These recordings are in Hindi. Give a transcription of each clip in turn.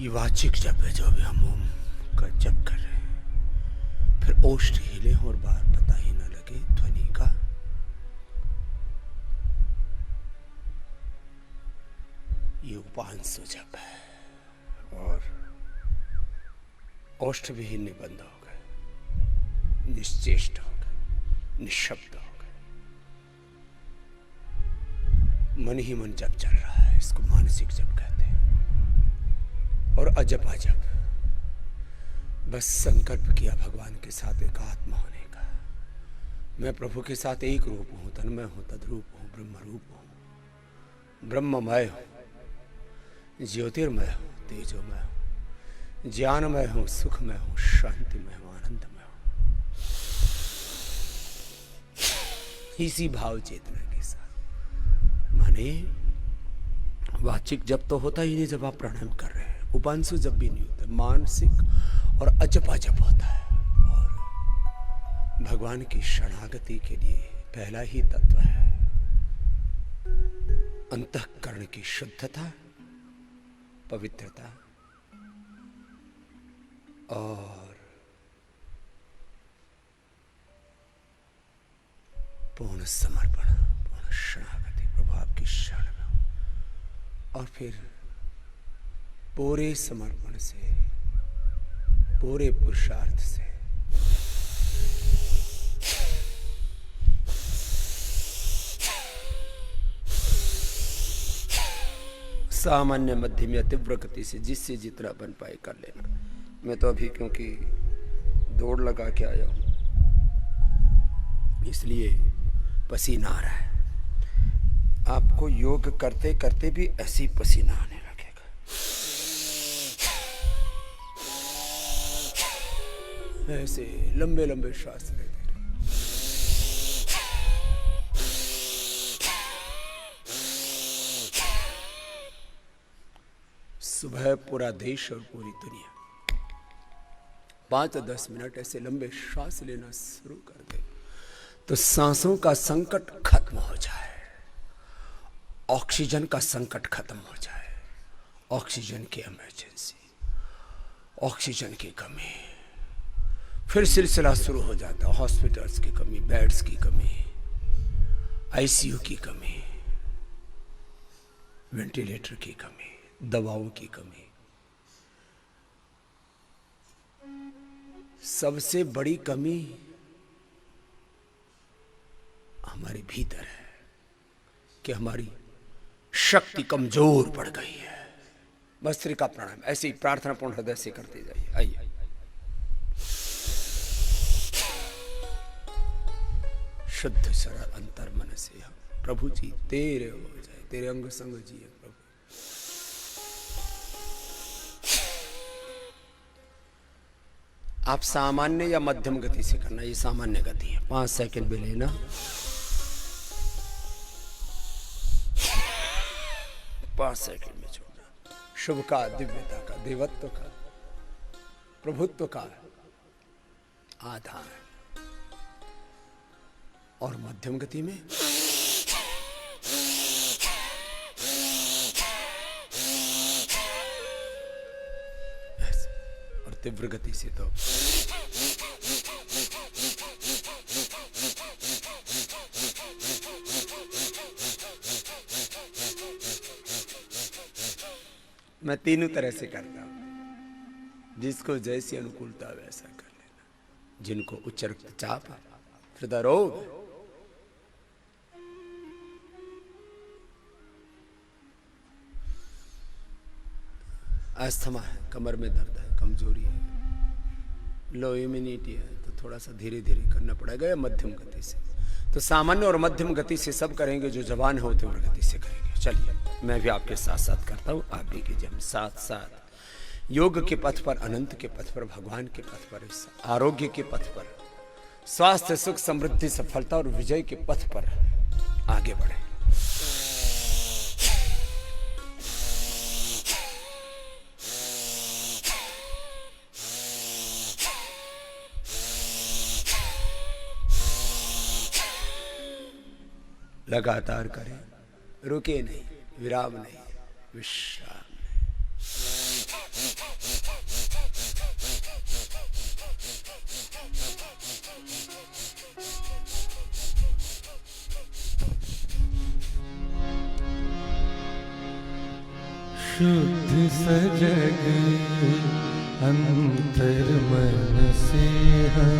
ये वाचिक जप है जो भी हम ओम का जप कर रहे हैं। फिर ओष्ठ हिले और बार पता ही न लगे ध्वनि का। ये उपांशु जप है और ओष्ठ भी हिलने बंद हो गए, निश्चेष्ट हो गए, निशब्द हो गए। मन ही मन जप चल रहा है, इसको मानसिक जप कहते हैं। और अजप अजप बस संकल्प किया भगवान के साथ एकात्म होने का। मैं प्रभु के साथ एक रूप हूं, तन्मय हूं, तद्रूप हूं, ब्रह्म रूप हूं, ब्रह्ममय हूं, ज्योतिर्मय हूं, तेजोमय हूं, ज्ञानमय हूं, सुखमय हूं, शांतिमय हूं, आनंदमय हूं। इसी भाव चेतना के साथ, माने वाचिक जप तो होता ही नहीं जब आप प्राणायाम कर रहे हैं, उपांशु जप भी नहीं होता, मानसिक और अजप अजप होता है। और भगवान की शरणागति के लिए पहला ही तत्व है अंतःकरण की शुद्धता, पवित्रता और पूर्ण समर्पण, पूर्ण शरणागति। प्रभु आपकी शरण में हूं। और फिर पूरे समर्पण से, पूरे पुरुषार्थ से सामान्य, मध्यम या तीव्र गति से जिससे जितना बन पाए कर लेना। मैं तो अभी क्योंकि दौड़ लगा के आया हूं इसलिए पसीना आ रहा है। आपको योग करते करते भी ऐसी पसीना आने लगेगा। ऐसे लंबे लंबे श्वास लेते रहे। सुबह पूरा देश और पूरी दुनिया 5-10 मिनट ऐसे लंबे श्वास लेना शुरू कर दे तो सांसों का संकट खत्म हो जाए, ऑक्सीजन का संकट खत्म हो जाए, ऑक्सीजन की इमरजेंसी, ऑक्सीजन की कमी, फिर सिलसिला शुरू हो जाता है। हॉस्पिटल्स की कमी, बेड्स की कमी, आईसीयू की कमी, वेंटिलेटर की कमी, दवाओं की कमी। सबसे बड़ी कमी हमारे भीतर है कि हमारी शक्ति कमजोर पड़ गई है। भस्त्रिका प्राणायाम ऐसे ही प्रार्थना पूर्ण हृदय से करते जाइए। आइए, शुद्ध सरल अंतर मन से हम प्रभु जी तेरे हो जाए, तेरे अंग संग जी है प्रभु। आप सामान्य या मध्यम गति से करना, ये सामान्य गति है। 5 सेकंड भी लेना, 5 सेकंड में छोड़ना। शुभ का, दिव्यता का, देवत्व का, प्रभुत्व का आधार। और मध्यम गति में ऐसे, और तीव्र गति से तो मैं तीनों तरह से करता हूं, जिसको जैसी अनुकूलता वैसा कर लेना। जिनको उच्च रक्तचाप, हृदय रोग, अस्थमा है, कमर में दर्द है, कमजोरी है, लो इम्यूनिटी है, तो थोड़ा सा धीरे धीरे करना पड़ेगा या मध्यम गति से। तो सामान्य और मध्यम गति से सब करेंगे, जो जवान हो तीव्र गति से करेंगे। चलिए, मैं भी आपके साथ साथ करता हूँ, आप भी कीजिए। हम साथ साथ योग के पथ पर, अनंत के पथ पर, भगवान के पथ पर, आरोग्य के पथ पर, स्वास्थ्य, सुख, समृद्धि, सफलता और विजय के पथ पर आगे बढ़े। लगातार करें, रुके नहीं, विराम नहीं, विश्राम नहीं। शुद्ध सजग अंतर मन से हम,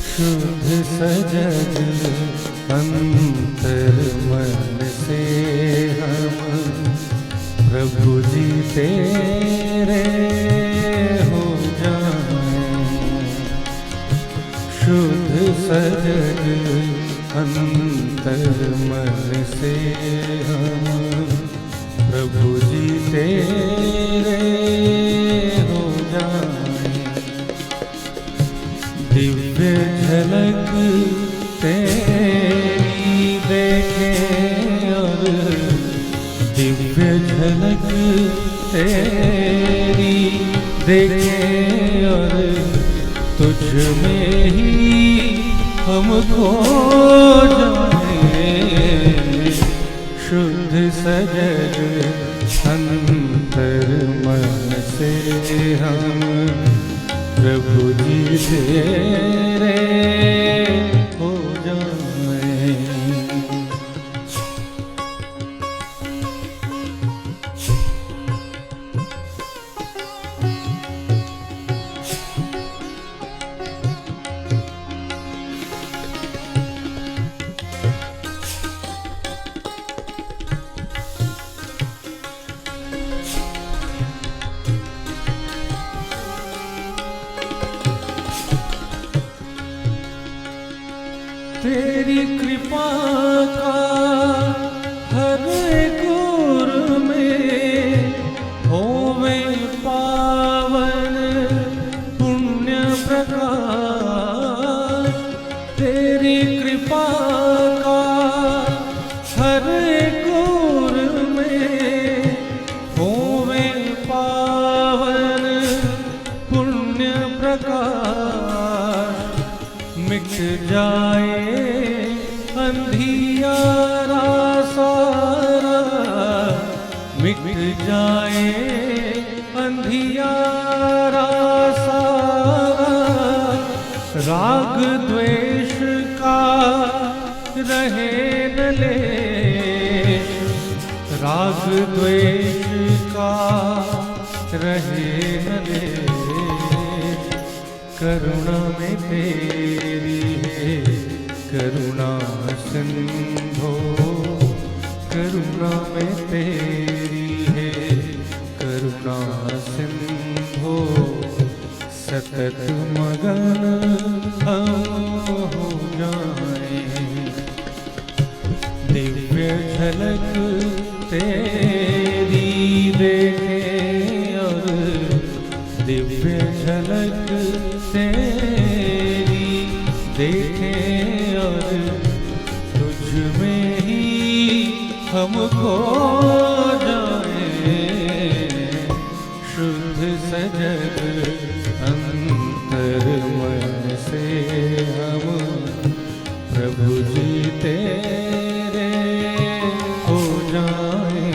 शुद्ध सजग अंतर मन से हम, प्रभु जी तेरे हो जाएं। शुद्ध सजग अंतर मन से हम, प्रभु जी तेरे हो जाएं। दिव्य झलक तेरी देखें और दिव्य झलक तेरी देखें और तुझ में ही हम खो जाएं। शुद्ध सजग अंतर मन से हम, प्रभु जी तेरे हो जाएं। तेरी कृपा का हर एक ओर में होवे पावन पुण्य प्रकाश। तेरी कृपा का हर एक ओर में होवे पावन पुण्य प्रकाश। मिट जाए अंधियारा सारा, मिट जाए अंधियारा सारा। राग द्वेष का रहे न लेश, राग द्वेष का रहे न लेश। करुणा में तेरी है करुणा सिंधो, करुणा में तेरी है करुणा सिंधो। सतत मगन हम हो जाएं। दिव्य झलक तेरी देखें और दिव्य झलक तेरी देखें और तुझ में ही हम खो जाएं। शुद्ध सजग अंतर मन से हम, प्रभु जी तेरे हो जाएं।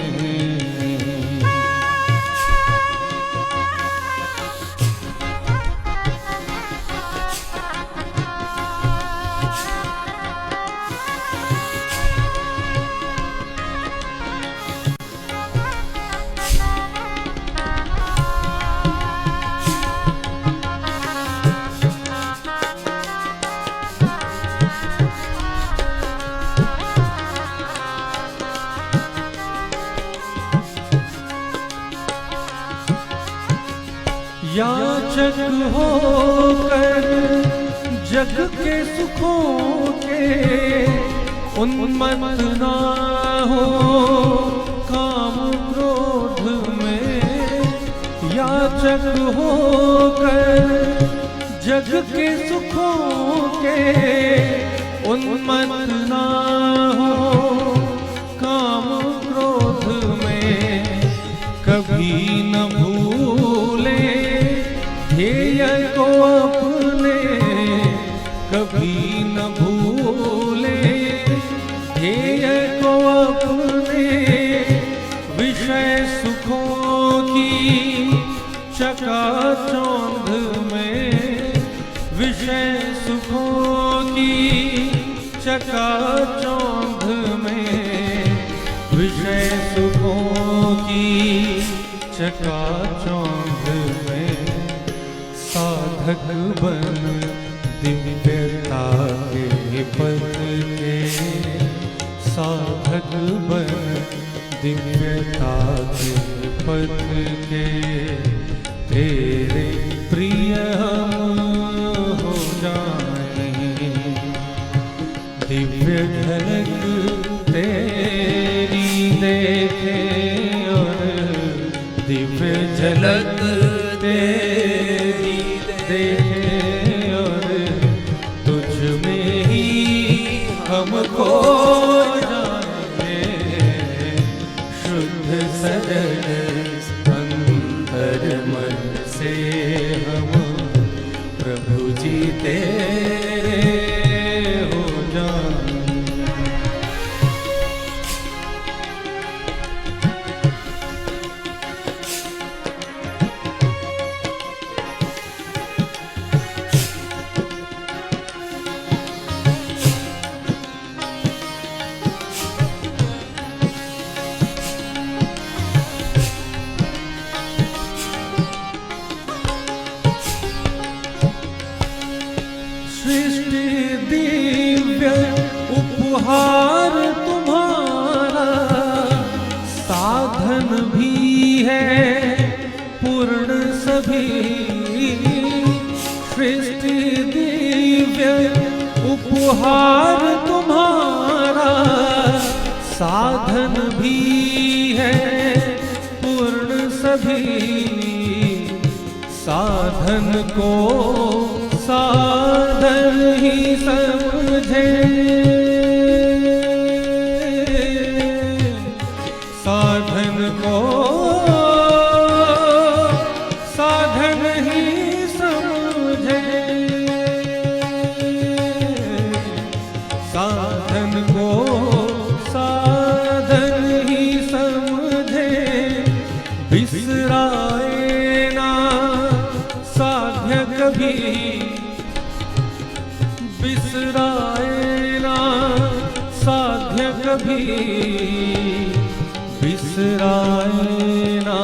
याचक होकर जग के सुखों के उन्मत्त ना हो काम क्रोध में। याचक होकर जग के सुखों के उन्मत्त ना हो काम क्रोध में। कभी न भूले ध्येय को अपने, कभी न भूले ध्येय को अपने। विषय सुखों की चकाचौंध में, विषय सुखों की चकाचौंध में। विषय सुखों की चकाचौंध में साधक बन दिव्यता के पथ के, साधक बन दिव्यता के पथ के, तेरे प्रिय हम हो जाएं। दिव्य झलक तेरी देखे और दिव्य झलक तेरी देखे और तुझ में ही हमको जाने। शुद्ध सजन अंतर मन से हम प्रभु जी तेरे हो जाएं। सृष्टि दिव्य उपहार तुम्हारा, साधन भी है पूर्ण सभी। सृष्टि दिव्य उपहार तुम्हारा, साधन भी है पूर्ण सभी। साधन को साधन ही समझे, साधन को साधन ही समझे, साधन को साधन ही समझे। बिसराए ना साध्य कभी, बिसराए ना साध्य कभी, बिसराए ना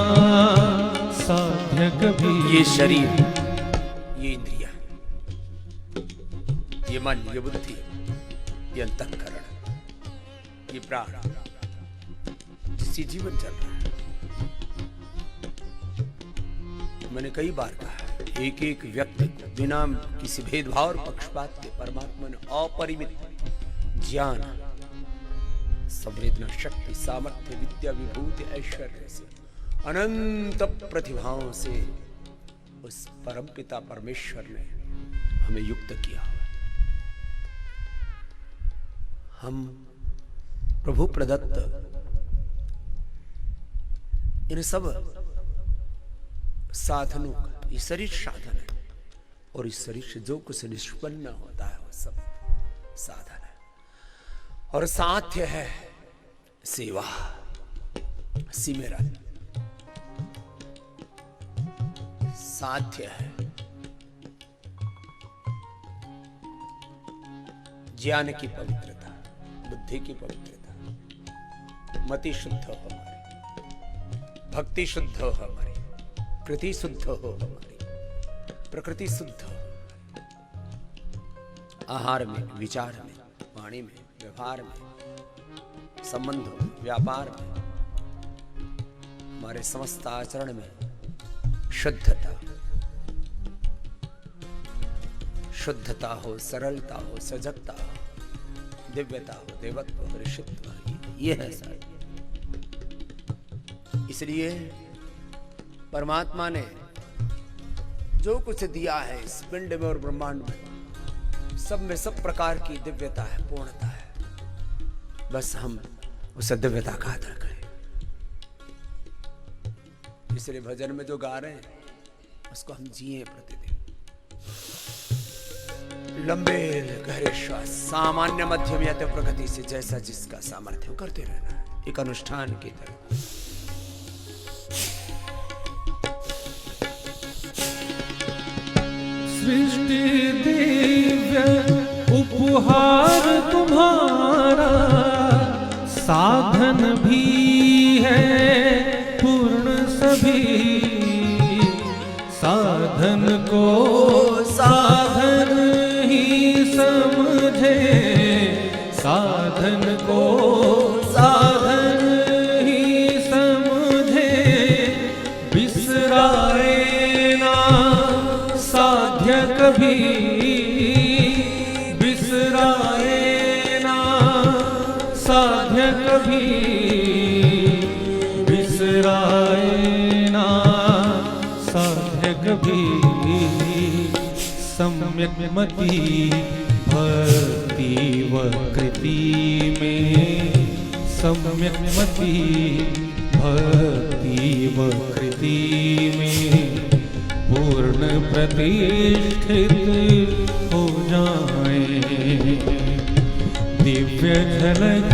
साध्य कभी। ये शरीर, ये इंद्रिया, ये मन, ये बुद्धि, ये अंतःकरण, ये प्राण, जिससे जीवन चल रहा है। मैंने कई बार कहा, एक एक व्यक्ति को बिना किसी भेदभाव और पक्षपात के परमात्मा ने अपरिमित ज्ञान, संवेदना शक्ति, सामर्थ्य, विद्या, विभूति, ऐश्वर्य से, अनंत प्रतिभाओं से उस परमपिता परमेश्वर ने हमें युक्त किया। हम प्रभु प्रदत्त इन सब साधनों का, ये शरीर साधन है और इस शरीर से जो कुछ निष्पन्न होता है वो सब साधन है। और साध्य है सेवा, सिमरन। साध्य है ज्ञान की पवित्रता, बुद्धि की पवित्रता, मति शुद्ध हो हमारी, भक्ति शुद्ध हो हमारी, कृति शुद्ध हो हमारी, प्रकृति शुद्ध हो, आहार में, विचार में, वाणी में, व्यवहार में, संबंधों में, व्यापार में, हमारे समस्त आचरण में शुद्धता, शुद्धता हो, सरलता हो, सजगता हो, दिव्यता हो, देवत्व हो, ऋषित्व हो, ये है सारी। इसलिए परमात्मा ने जो कुछ दिया है इस पिंड में और ब्रह्मांड में सब प्रकार की दिव्यता है, पूर्णता है। बस हम उस दिव्यता का आदर करें। इसलिए भजन में जो गा रहे हैं उसको हम जिए प्रतिदिन। लंबे गहरे श्वास, सामान्य मध्यम या तो प्रगति से जैसा जिसका सामर्थ्य करते रहना है, एक अनुष्ठान की तरह। सृष्टि दिव्य उपहार तुम्हारा, साधन भी है को साधन ही समझे, साधन को साधन ही समझे, बिसराए ना साध्य कभी, बिसराए ना साध्य कभी, बिसराए ना साध्य कभी। सम्यक मति भक्ति व कृति में, सम्यक मति भक्ति व कृति में पूर्ण प्रतिष्ठित हो जाए। दिव्य झलक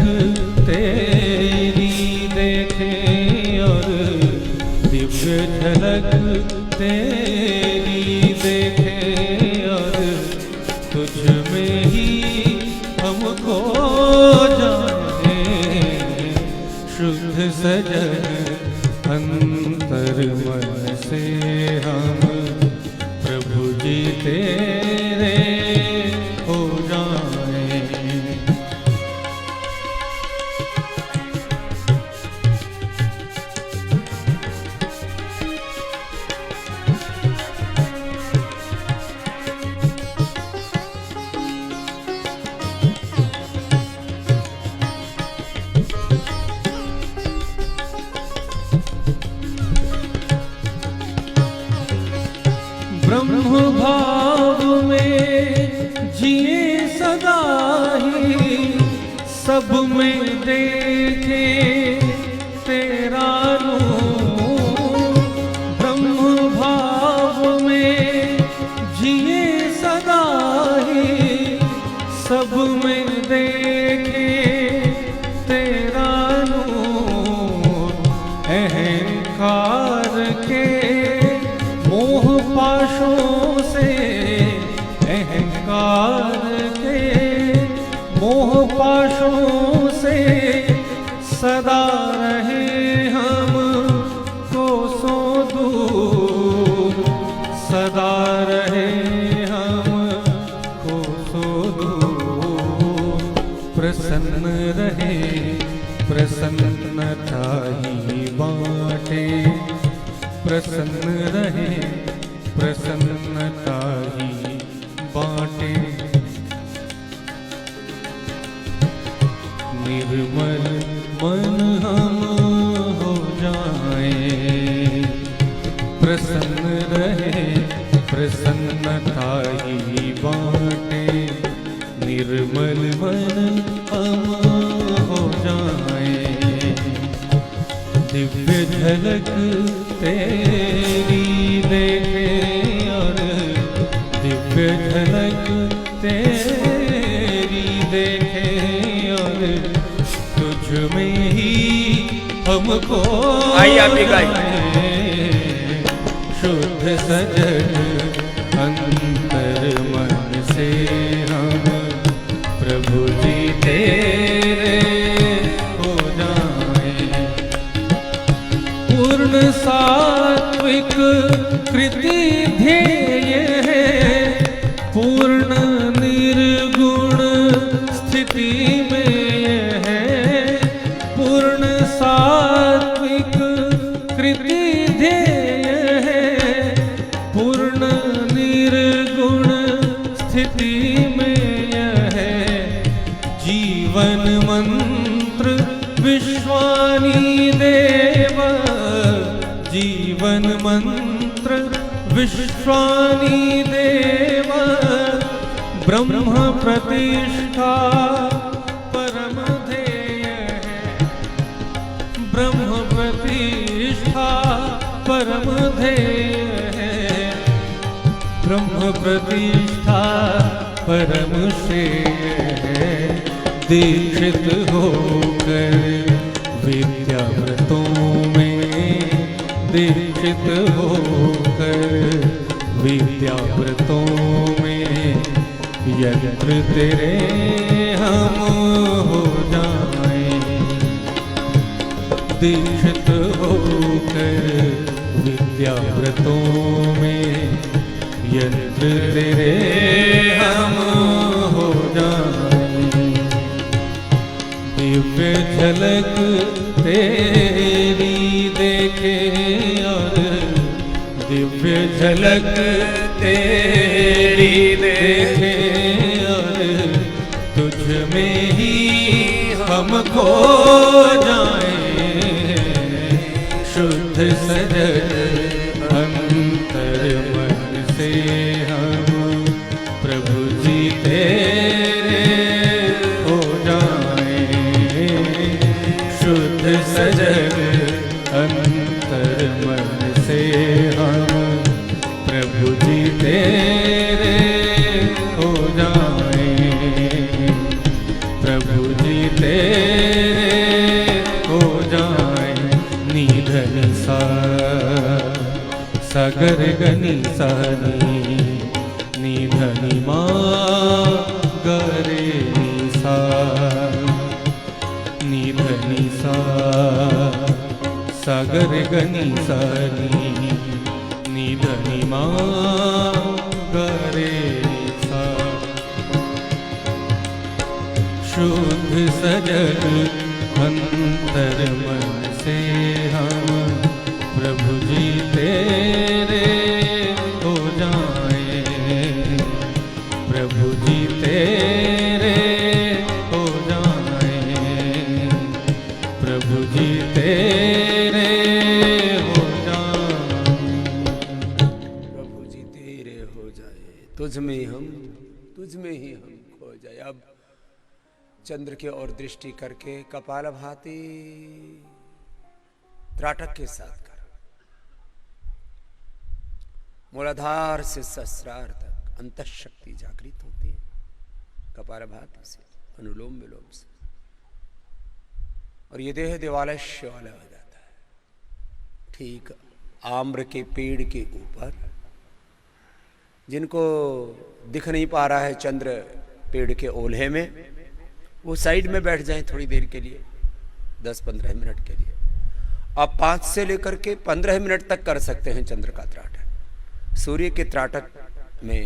तेरी देखे और दिव्य झलक तेरी देखे और तुझ में ही हमको जाने। शुद्ध सजन अंतर मन से हम प्रभु जी तेरे हो जाए। ब्रह्म भाव में जिए सदा ही, सब में देखे तेरा नूर। ब्रह्म भाव में जिए सदा ही, सब में देखे तेरा नूर। अहंकार के मोह पाशों से, अहंकार के मोह पाशों से सदा रहे हम कोसों दूर, सदा रहे हम कोसों दूर। प्रसन्न रहे प्रसन्नता ही बाटे, प्रसन्न रहे प्रसन्नता ही बाटे। निर्मल मन हम हो जाए, प्रसन्न रहे प्रसन्नता ही बाटे। निर्मल मन हम हो जाए। दिव्य झलक तेरी देखे और दिव्य झलक तेरी देखे और तुझ में ही हमको शुद्ध सजन अंतर मन से हम प्रभु जी तेरे हो जाए। पूर्ण सात्विक कृति ध्येय है, पूर्ण निर्गुण स्थिति में यह है। पूर्ण सात्विक कृति ध्येय है, पूर्ण निर्गुण स्थिति में यह है। जीवन मंत्र विश्वानी देव, जीवन मंत्र विश्वानी देव। ब्रह्म प्रतिष्ठा परम ध्येय है, ब्रह्म प्रतिष्ठा परम ध्येय है। ब्रह्म प्रतिष्ठा परम श्रेय है। दीक्षित होकर विद्याव्रतों में, दीक्षित होकर विद्याव्रतों में यत्र तेरे हम हो जाएं। दीक्षित होकर विद्याव्रतों में यंत्र तेरे हम हो जाएं। दिव्य झलक तेरी देखे और दिव्य झलक तेरी देखे और तुझ में ही हम खो जाएं। शुद्ध सजग अंतर मन से हम प्रभु जी तेरे हो जाएं। शुद्ध सजग अंतर मन से हम प्रभु जी तेरे हो जाएं। प्रभु जी तेरे हो जाएं। नीधन सा सागर गनी सानी नीधनी माँ गरे सा नीधनी सा सागर गनी सानी नीधनी माँ गरे सा। शुद्ध सजग अंतर मन से हम प्रभु जी तेरे हो जाएं। प्रभु जी तेरे हो जाएं। प्रभु जी तेरे हो जाएं। प्रभु जी तेरे हो जाए। तुझ में ही हम खो जाए। अब चंद्र की ओर दृष्टि करके कपालभाति त्राटक के साथ कर। मूलाधार से सहस्रार तक अंतःशक्ति जागृत होती है कपालभाति से, अनुलोम विलोम से, और ये देह दिवालय शिवालय हो जाता है। ठीक आम्र के पेड़ के ऊपर, जिनको दिख नहीं पा रहा है चंद्र पेड़ के ओल्हे में, वो साइड में बैठ जाएं थोड़ी देर के लिए, 10-15 मिनट के लिए। आप 5 से लेकर के 15 मिनट तक कर सकते हैं चंद्र का त्राटक। सूर्य के त्राटक में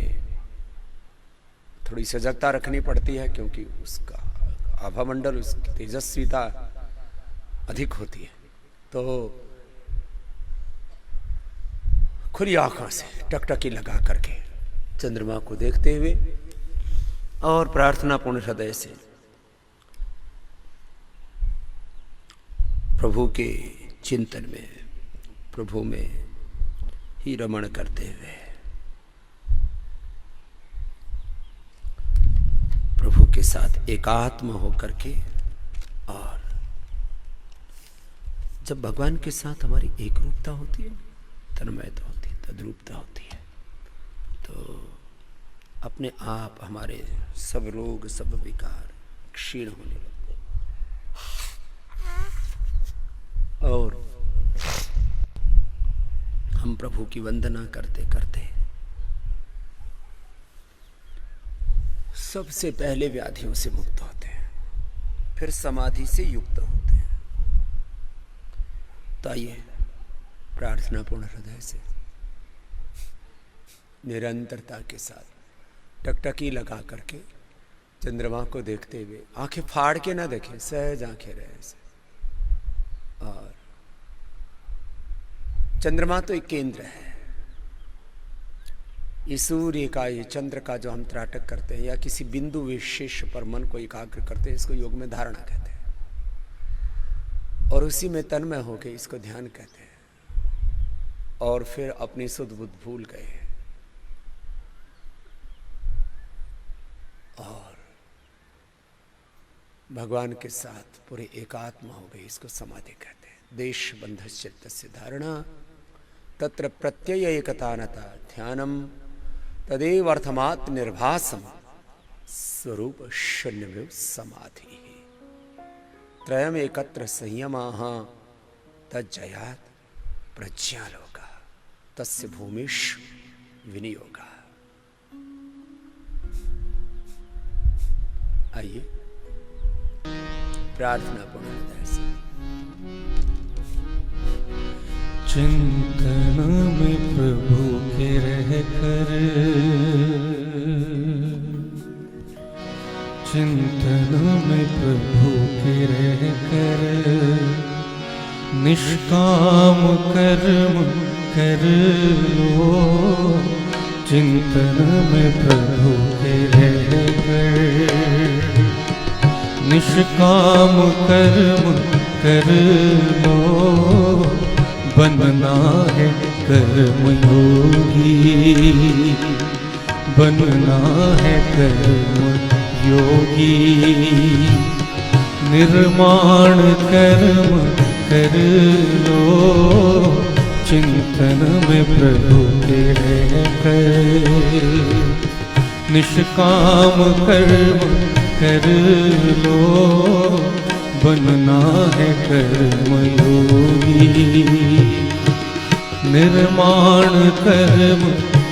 थोड़ी सजगता रखनी पड़ती है, क्योंकि उसका आभामंडल, उसकी तेजस्विता अधिक होती है। तो खुली आंखों से टकटकी लगा करके चंद्रमा को देखते हुए और प्रार्थना पूर्ण हृदय से प्रभु के चिंतन में, प्रभु में ही रमण करते हुए प्रभु के साथ एकात्म होकर के, और जब भगवान के साथ हमारी एक रूपता होती है, तन्मयता होती है, तद्रूपता होती है, तो अपने आप हमारे सब रोग, सब विकार क्षीण होने लगते हैं। और हम प्रभु की वंदना करते करते सबसे पहले व्याधियों से मुक्त होते हैं, फिर समाधि से युक्त होते हैं। तो आइए प्रार्थना पूर्ण हृदय से निरंतरता के साथ टकटकी लगा करके चंद्रमा को देखते हुए, आंखें फाड़ के ना देखें, सहज आंखें रहे ऐसे। और चंद्रमा तो एक केंद्र है। ये सूर्य का, ये चंद्र का जो हम त्राटक करते हैं, या किसी बिंदु विशेष पर मन को एकाग्र करते हैं, इसको योग में धारणा कहते हैं। और उसी में तन्मय होके इसको ध्यान कहते हैं। और फिर अपनी सुध बुद्ध भूल गए और भगवान के साथ पूरे एकात्म हो गए, इसको समाधि कहते हैं। देश बंध चित्तस्य धारणा तत्र प्रत्यय एकतानता ध्यानम तदेव अर्थमात् निर्भासम स्वरूप शून्यमेव समाधि त्रयम एकत्र संयमाः तज्जयात् प्रज्ञालोका तस्य भूमिश विनियोगा। आइए प्रार्थना पूर्ण हृदय से। चिंतन में प्रभु के रह कर चिंतन में प्रभु के रह कर निष्काम कर्म कर लो, चिंतन में प्रभु के रह कर निष्काम कर्म कर लो, बनना है कर्मयोगी, बनना है कर्म योगी, निर्माण कर्म कर लो, चिंतन में प्रभु के रहकर निष्काम कर्म कर लो, बनना है कर्मयोगी, निर्माण कर्म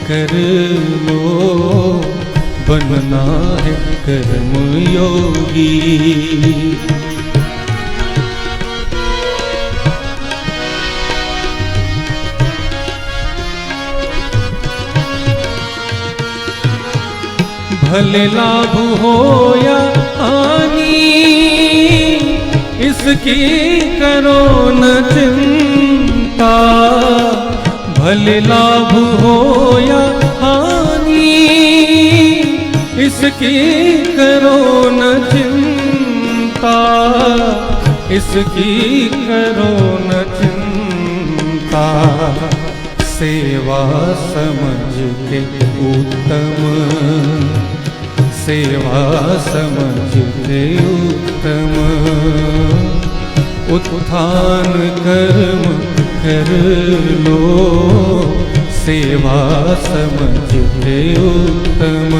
कर लो, बनना है कर्मयोगी। भले लाभ हो या हानि इसकी करो न चिंता, भले लाभ हो या हानि इसकी करो न चिंता, इसकी करो न चिंता, सेवा समझ के उत्तम, सेवा समझ के उत्तम, उत्थान कर्म कर लो, सेवा समझ के उत्तम,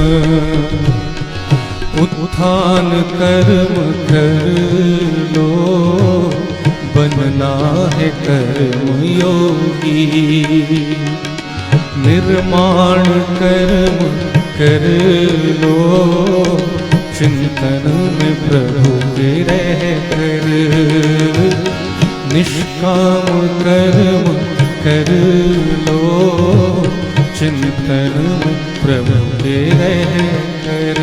उत्थान कर्म कर लो, बनना है कर्मयोगी, निर्माण कर्म कर लो, चिंतन में प्रभु के रह कर निष्काम कर्म कर लो, चिंतन में प्रभु के रह कर।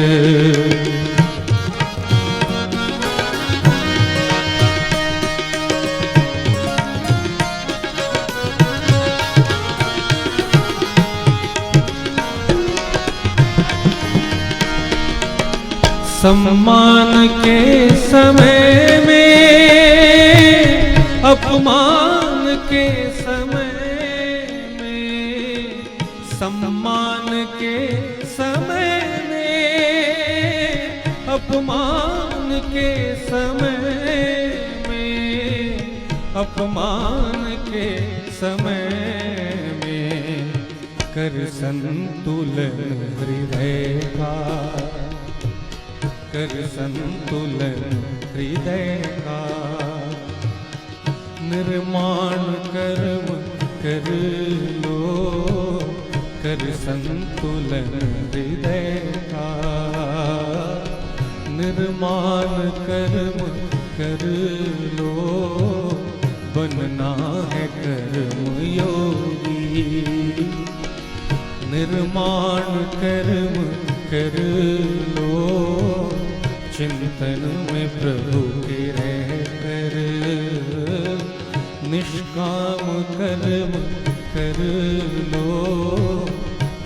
सम्मान के समय में, अपमान के समय में, सम्मान के समय में, अपमान के समय में, अपमान के समय में, कर संतुलन हृदय का, कर संतुलन हृदय का, निर्माण कर्म कर लो, कर संतुलन हृदय का, निर्माण कर्म कर लो, बनना है कर्मयोगी, निर्माण कर्म कर लो, चिंतन में प्रभु के रह कर निष्काम कर्म कर लो,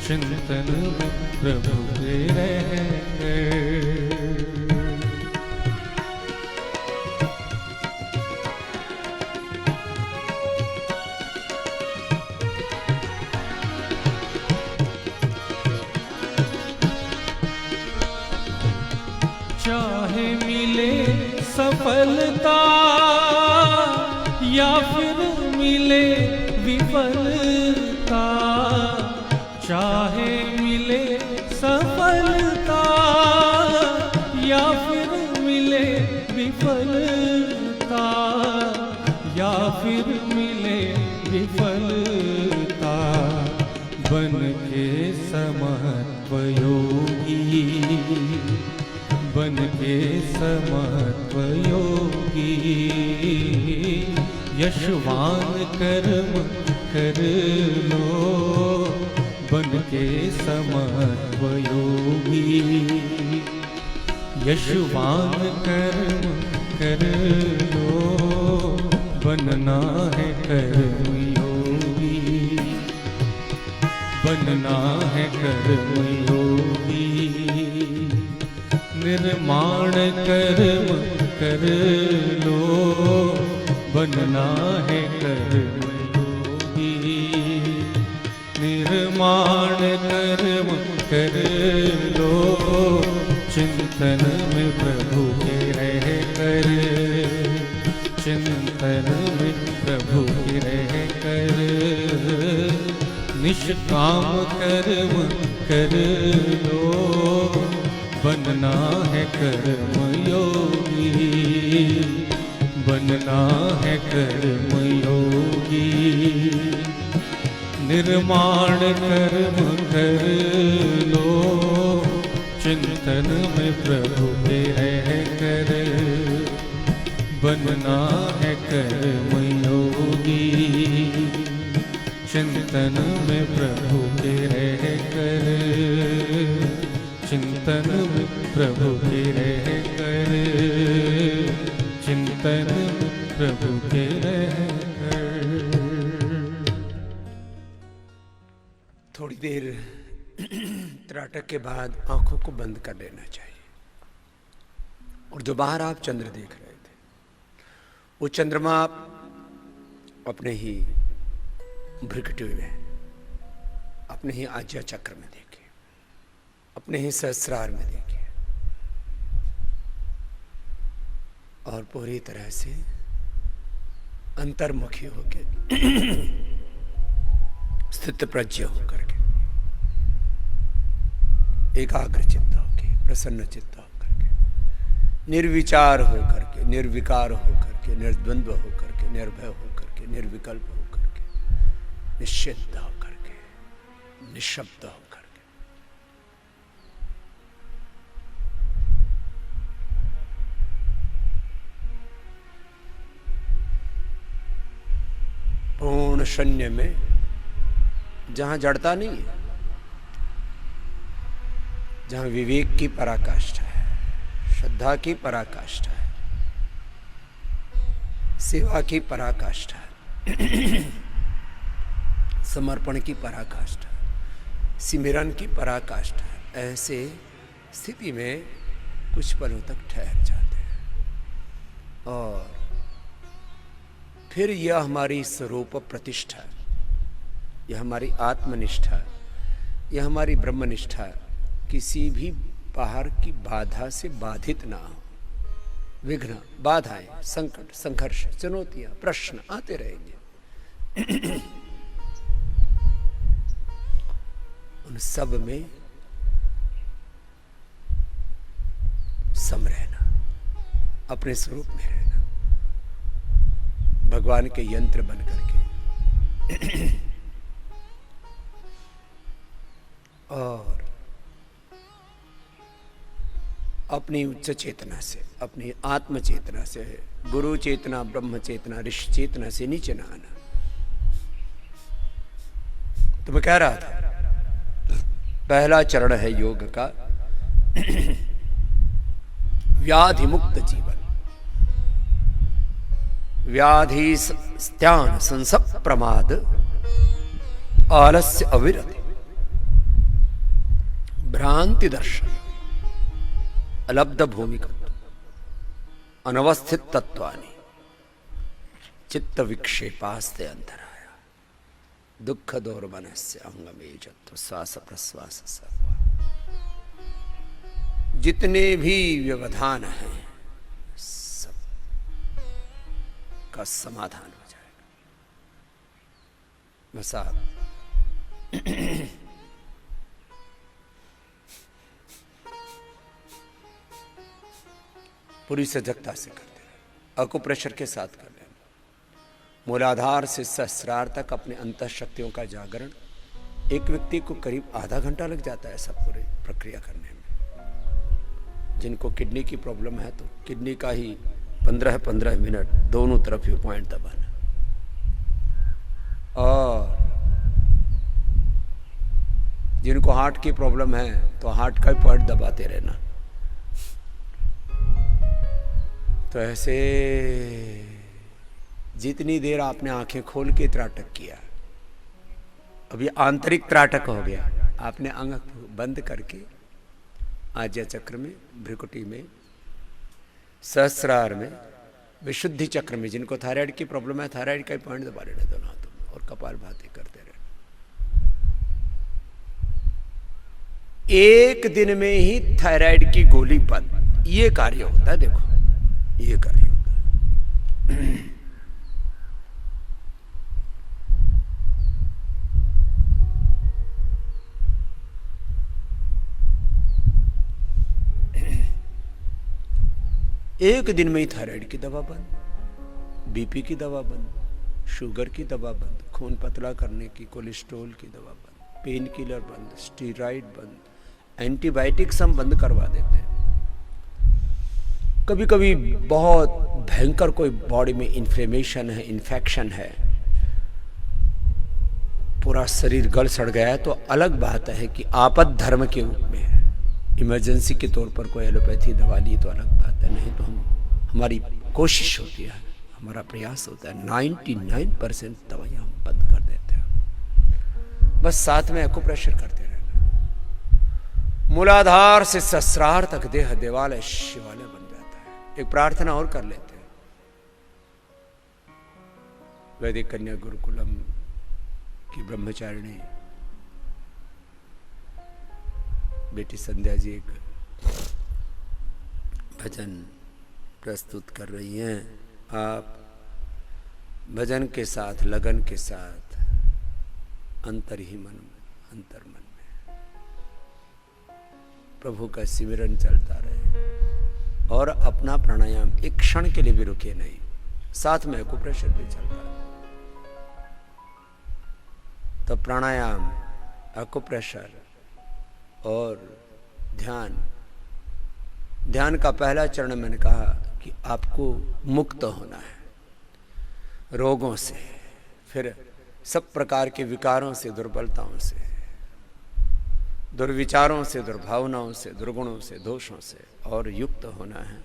चिंतन में प्रभु के रह कर। चाहे मिले सफलता या फिर मिले विफलता, चाहे मिले सफलता या फिर मिले विफलता, या फिर मिले विफलता, बन के समत्व योगी, बन के समत्व योगी, यशवान कर्म कर लो, बन के समत्व योगी। यशवान कर्म कर लो, बनना है कर्म योगी, बनना है कर्म योगी। निर्माण कर्म कर लो, बनना है कर्म योगी। निर्माण कर्म कर लो, चिंतन में प्रभु के रह कर, चिंतन में प्रभु के रह कर। निष्काम कर्म कर लो, बनना है कर्म योगी, बनना है कर्म योगी। निर्माण कर्म कर लो, चिंतन में प्रभु के रह कर। बनना है कर्म योगी, चिंतन में प्रभु के रह कर, चिंतन में प्रभु के रह कर, चिंतन में प्रभु के रह कर। थोड़ी देर त्राटक के बाद आंखों को बंद कर लेना चाहिए। और जो बाहर आप चंद्र देख रहे थे, वो चंद्रमा आप अपने ही भ्रकुटी में, अपने ही आज्ञा चक्र में देखिए, अपने ही सहस्रार में देखिए, और पूरी तरह से अंतर्मुखी होकर स्थित प्रज्ञ होकर के, एकाग्र चित्त होकर, प्रसन्न चित्त होकर के, निर्विचार होकर के, निर्विकार होकर के, निर्द्वंद्व होकर के, निर्भय होकर के, निर्विकल्प होकर के, निश्चिद्ध होकर के, निशब्द होकर के, पूर्ण शून्य में, जहां जड़ता नहीं है, जहां विवेक की पराकाष्ठा है, श्रद्धा की पराकाष्ठा है, सेवा की पराकाष्ठा है, समर्पण की पराकाष्ठा है, सिमरन की पराकाष्ठा है, ऐसे स्थिति में कुछ पलों तक ठहर जाते हैं। और फिर यह हमारी स्वरूप प्रतिष्ठा, यह हमारी आत्मनिष्ठा, यह हमारी ब्रह्मनिष्ठा किसी भी बाहर की बाधा से बाधित ना हो। विघ्न, बाधाएं, संकट, संघर्ष, चुनौतियां, प्रश्न आते रहेंगे। उन सब में सम रहना, अपने स्वरूप में रहना, भगवान के यंत्र बन करके और अपनी उच्च चेतना से, अपनी आत्म चेतना से, गुरु चेतना, ब्रह्म चेतना, ऋषि चेतना से नीचे ना आना। तो मैं कह रहा था, पहला चरण है योग का व्याधि मुक्त जीवन, व्याधि स्त्यान संसप प्रमाद आलस्य अविरति भ्रांति दर्शन अलब्ध भूमिकत्व अनवस्थित तत्वानि चित्त विक्षेपास्ते अंतराया दुख दौर्मनस्य अंगमेजत्व श्वास प्रश्वास सर्वा। जितने भी व्यवधान हैं सब का समाधान हो जाएगा। बस आप पूरी सजगता से करते रहे, अकुप्रेशर के साथ कर लेना। मूलाधार से सहस्रार तक अपने अंतः शक्तियों का जागरण। एक व्यक्ति को करीब आधा घंटा लग जाता है सब पूरी प्रक्रिया करने में। जिनको किडनी की प्रॉब्लम है तो किडनी का ही 15-15 मिनट दोनों तरफ ये पॉइंट दबाना। और जिनको हार्ट की प्रॉब्लम है तो हार्ट का पॉइंट दबाते रहना। तो ऐसे जितनी देर आपने आंखें खोल के त्राटक किया, अभी आंतरिक त्राटक हो गया, आपने आंख बंद करके आज्ञा चक्र में, भ्रिकुटी में, सहस्रार में, विशुद्धि चक्र में, जिनको थायराइड की प्रॉब्लम है थायराइड का पॉइंट दबा लेना दोनों हाथों में और कपालभाति करते रहना। एक दिन में ही थायराइड की गोली बंद। ये कार्य होता है, देखो ये कार्य होता है। एक दिन में ही थायराइड की दवा बंद, बीपी की दवा बंद, शुगर की दवा बंद, खून पतला करने की, कोलेस्ट्रॉल की दवा बंद, पेन किलर बंद, स्टीरॉइड बंद, एंटीबायोटिक्स हम बंद करवा देते हैं। कभी कभी बहुत भयंकर कोई बॉडी में इन्फ्लेमेशन है, इन्फेक्शन है, पूरा शरीर गल सड़ गया है, तो अलग बात है कि आपद धर्म के रूप में है। इमरजेंसी के तौर पर कोई एलोपैथी दवा ली तो अलग बात है, नहीं तो हमारी कोशिश होती है, हमारा प्रयास होता है 99% दवाइयाँ हम बंद कर देते हैं। बस साथ में एक्यूप्रेशर करते रहना, मूलाधार से सहस्रार तक देह देवालय शिवालय बन जाता है। एक प्रार्थना और कर लेते हैं। वैदिक कन्या गुरुकुलम की ब्रह्मचारिणी बेटी संध्या जी एक भजन प्रस्तुत कर रही हैं। आप भजन के साथ, लगन के साथ, अंतर ही मन में, अंतर मन में प्रभु का सिमरन चलता रहे और अपना प्राणायाम एक क्षण के लिए भी रुके नहीं, साथ में एक्यूप्रेशर भी चल रहा है। तो प्राणायाम, एक्यूप्रेशर और ध्यान का पहला चरण मैंने कहा कि आपको मुक्त होना है रोगों से, फिर सब प्रकार के विकारों से, दुर्बलताओं से, दुर्विचारों से, दुर्भावनाओं से, दुर्गुणों से, दोषों से, और युक्त होना है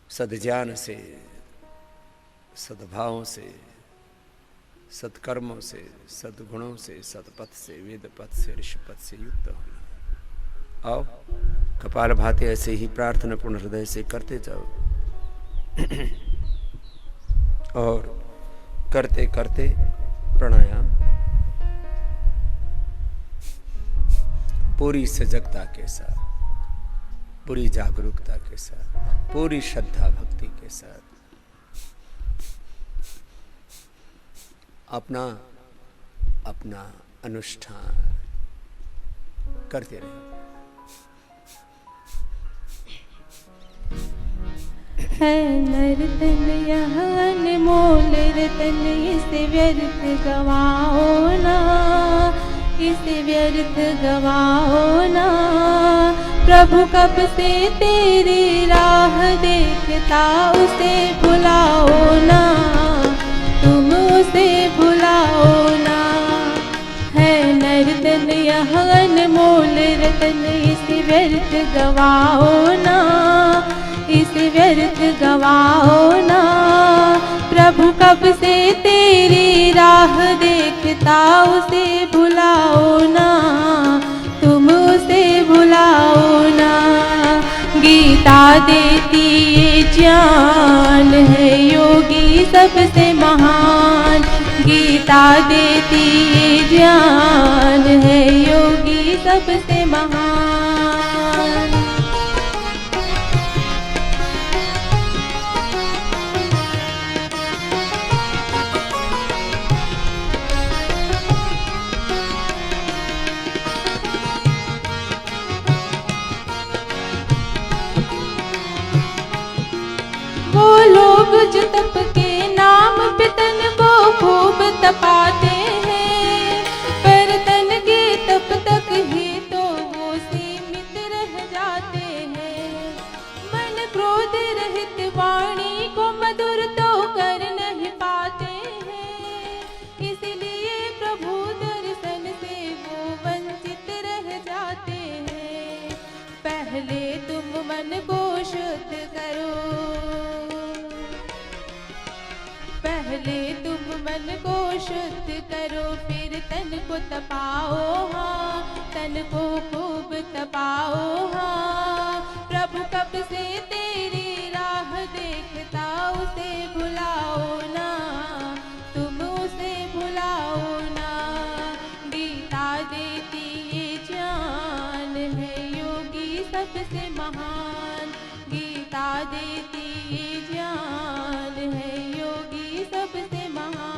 सद्ज्ञान से, सद्भावों से, सत्कर्मों से, सद्गुणों से, सतपथ से, वेद पथ से, ऋषिपथ से युक्त होना। आओ कपालभाति ऐसे ही प्रार्थना पूर्ण हृदय से करते जाओ और करते करते प्राणायाम पूरी सजगता के साथ, पूरी जागरूकता के साथ, पूरी श्रद्धा भक्ति के साथ अपना अनुष्ठान करते रहे। है नर्तन यह अनमोल रतन, इसे व्यर्थ गवाओ ना, इसे व्यर्थ गवाओ ना। प्रभु कब से तेरी राह देखता, उसे भुलाओ ना, तुम उसे भुलाओ ना। है नर्तन यह अनमोल रतन, इसे व्यर्थ गवाओ ना, इसे व्यर्थ गवाओ ना। प्रभु कब से तेरी राह देखता, उसे भुलाओ ना, तुम उसे भुलाओ ना। गीता देती ये ज्ञान है योगी सबसे महान, गीता देती ये ज्ञान है योगी सबसे महान। वो लोग जो तप के नाम पे तन को खूब तपाते हैं, पर तन के तप तक ही तो वो सीमित रह जाते हैं। मन क्रोध रहित वाणी को मधुर तो कर नहीं पाते हैं, इसलिए प्रभु दर्शन से वो वंचित पहले तुम मन को शुद्ध करो, पहले तुम मन को शुद्ध करो, फिर तन को तपाओ हाँ, तन को खूब तपाओ हाँ। प्रभु कब से तेरी राह देखता, उसे भुलाओ ना, तुम उसे भुलाओ ना। गीता देती ये ज्ञान है योगी सबसे महान, गीता देती ये ज्ञान है योगी सबसे महान।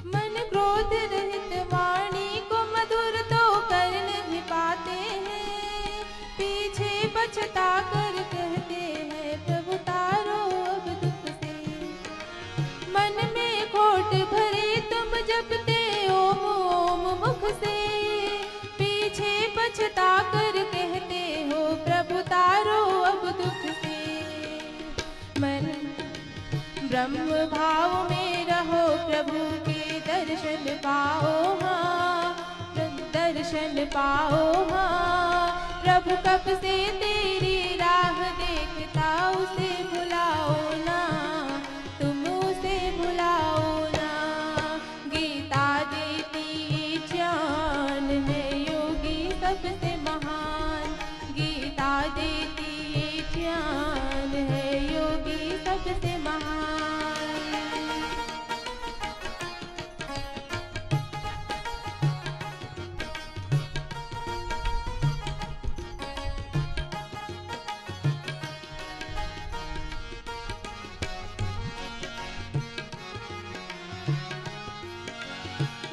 मन क्रोध रहित वाणी को मधुर तो कर नहीं पाते हैं, पीछे पछता कर कहते हैं प्रभु तारो अब दुख से। मन में खोट भरे तुम जपते ओम ओम मुख से, पीछे पछता कर कहते हो प्रभु तारो अब दुख से। मन ब्रह्म भाव में रहो, प्रभु के दर्शन पाओ हाँ, दर्शन पाओ हाँ। प्रभु कब से तेरी राह देखता, उसे भुलाओ ना, तुम उसे भुलाओ ना। गीता देती ज्ञान है योगी सबसे महान, गीता देती ज्ञान है योगी सबसे महान।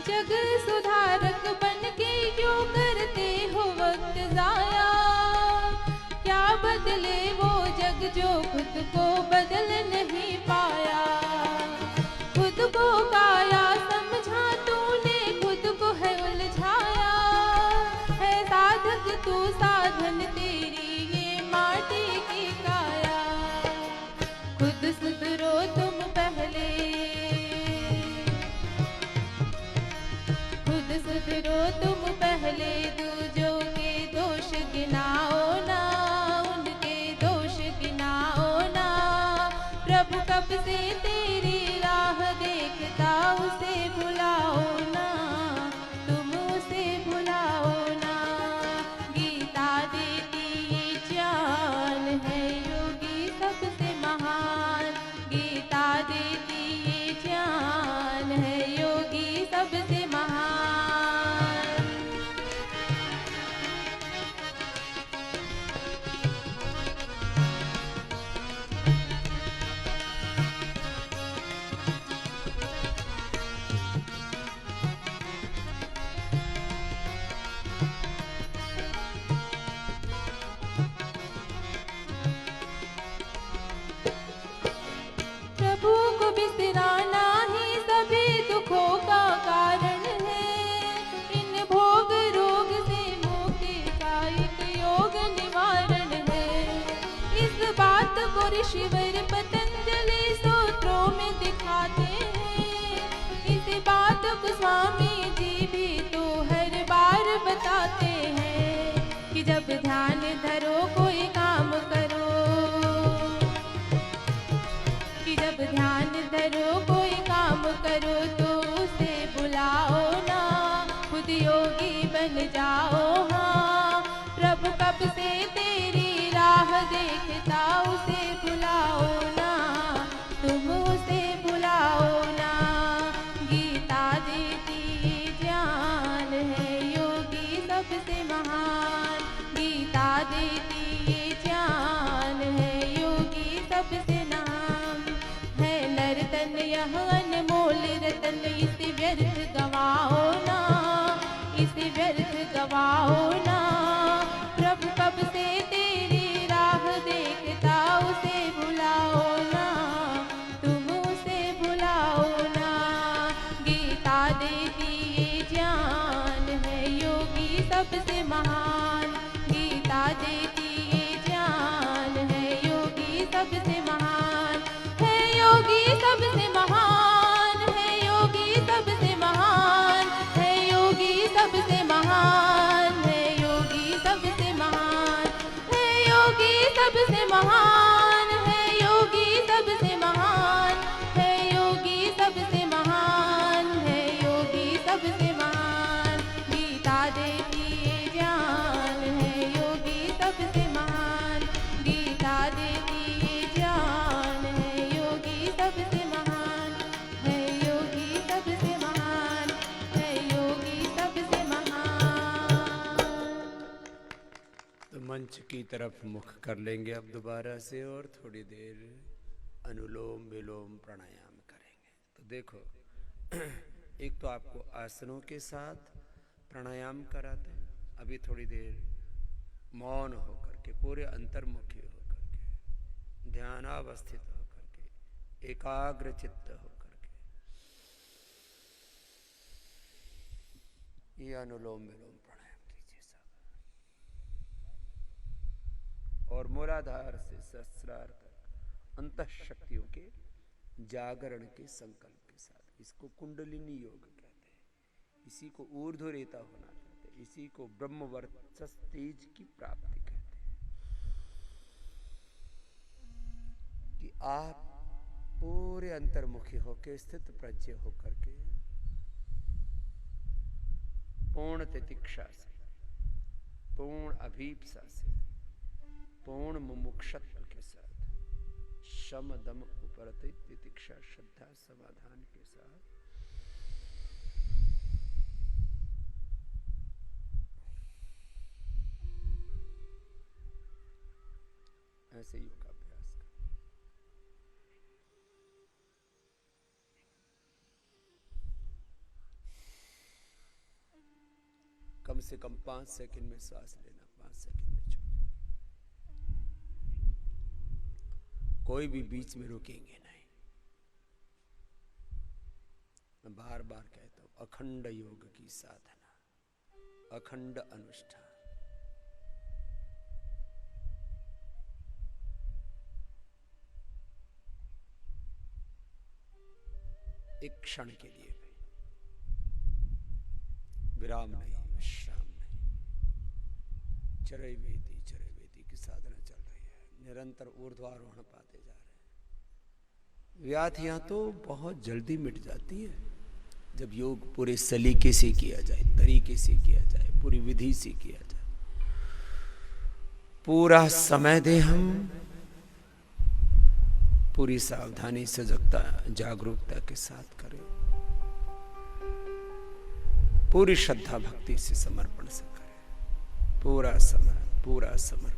जग सुधारक बन के क्यों करते हो वक्त जाया, क्या बदले वो जग जो खुद को बदल नहीं पाया। खुद को काया समझा तूने, खुद को है उलझाया, है साधक तू साधन तेरी ये माटी की काया। खुद सुधरो तुम पहले, खुद सुधरो तुम पहले, दूजों के दोष गिनाओ ना, उनके दोष गिनाओ ना। प्रभु कब से तेरी राह देखता, उसे भुलाओ ना, तुम उसे भुलाओ ना। गीता देती ज्ञान है योगी सबसे महान, गीता देती ज्ञान है योगी सबसे महान। प्रभु को बिसराना ही सभी दुखों का कारण है, इन भोग रोग से मुक्ति का एक योग निवारण है। इस बात को ऋषिवर पतंजलि सूत्रों में दिखाते हैं, इस बात को स्वामी जी भी तो हर बार बताते हैं कि जब ध्यान धरो कोई काम करो, कि जब ध्यान धरो कोई काम करो, तो उसे बुलाओ ना, खुद योगी बन जाओ हाँ। प्रभु कब से तेरी राह देखता, उसे बुलाओ ना, तुम उसे बुलाओ ना। गीता देती ज्ञान है योगी सबसे महान, गीता देती ज्ञान है योगी सबसे नाम है। नर्तन यह अनमोल रतन, इसे व्यर्थ गवाओ ना, इसे व्यर्थ गवाओ ना। प्रभु कब से तेरी राह देखता, उसे भुलाओ ना, तुम उसे भुलाओ ना। गीता देती ज्ञान है योगी सबसे महान, गीता देती ये ज्ञान है योगी सबसे महान, है योगी सबसे महान, है योगी सबसे महान, है योगी सबसे महान, है योगी सबसे महान, है योगी सबसे महान, है योगी सबसे महान, है योगी सबसे महान, है योगी सबसे महान, गीता देती ये ज्ञान है योगी सबसे महान, गीता देती ये ज्ञान है योगी सबसे महान, है योगी सबसे महान, है योगी सबसे महान। तो मंच की तरफ मुख कर लेंगे अब दोबारा से और थोड़ी देर अनुलोम विलोम प्राणायाम करेंगे। तो देखो, एक तो आपको आसनों के साथ प्राणायाम कराते हैं, अभी थोड़ी देर मौन होकर के, पूरे अंतर्मुखी होकर के, ध्यानावस्थित होकर के, एकाग्र चित्त होकर के ये अनुलोम विलोम प्राणायाम कीजिए सब, और मूलाधार से सहस्रार तक अंतः शक्तियों के जागरण के संकल्प के साथ, इसको कुंडलिनी योग कहते हैं, इसी को ऊर्ध्वरेता होना कहते हैं, इसी को ब्रह्मवर्चस तेज की प्राप्ति कहते हैं, कि आप पूरे अंतर्मुखी होकर स्थित प्रज्ञ होकर के पूर्ण तितिक्षा से, पूर्ण अभीप्सा से, पूर्ण मुमुक्षत्व के साथ, शम दम उपरति तितिक्षा श्रद्धा समाधान के साथ ऐसे योगाभ्यास करें। कम से कम 5 सेकंड में सांस लेना, 5 सेकंड में छोड़ना, कोई भी बीच में रुकेंगे नहीं। मैं बार बार कहता हूं, अखंड योग की साधना, अखंड अनुष्ठान, एक क्षण के लिए भी विराम नहीं, विश्राम नहीं, चरैवेति की साधना चल रही है, निरंतर ऊर्ध्वारोहण पाते जा रहे हैं। व्याधियां तो बहुत जल्दी मिट जाती है जब योग पूरे सलीके से किया जाए, तरीके से किया जाए, पूरी विधि से किया जाए, पूरा समय दे हम, पूरी सावधानी, सजगता, जागरूकता के साथ करें, पूरी श्रद्धा भक्ति से समर्पण से करें, पूरा समय, पूरा समर्पण।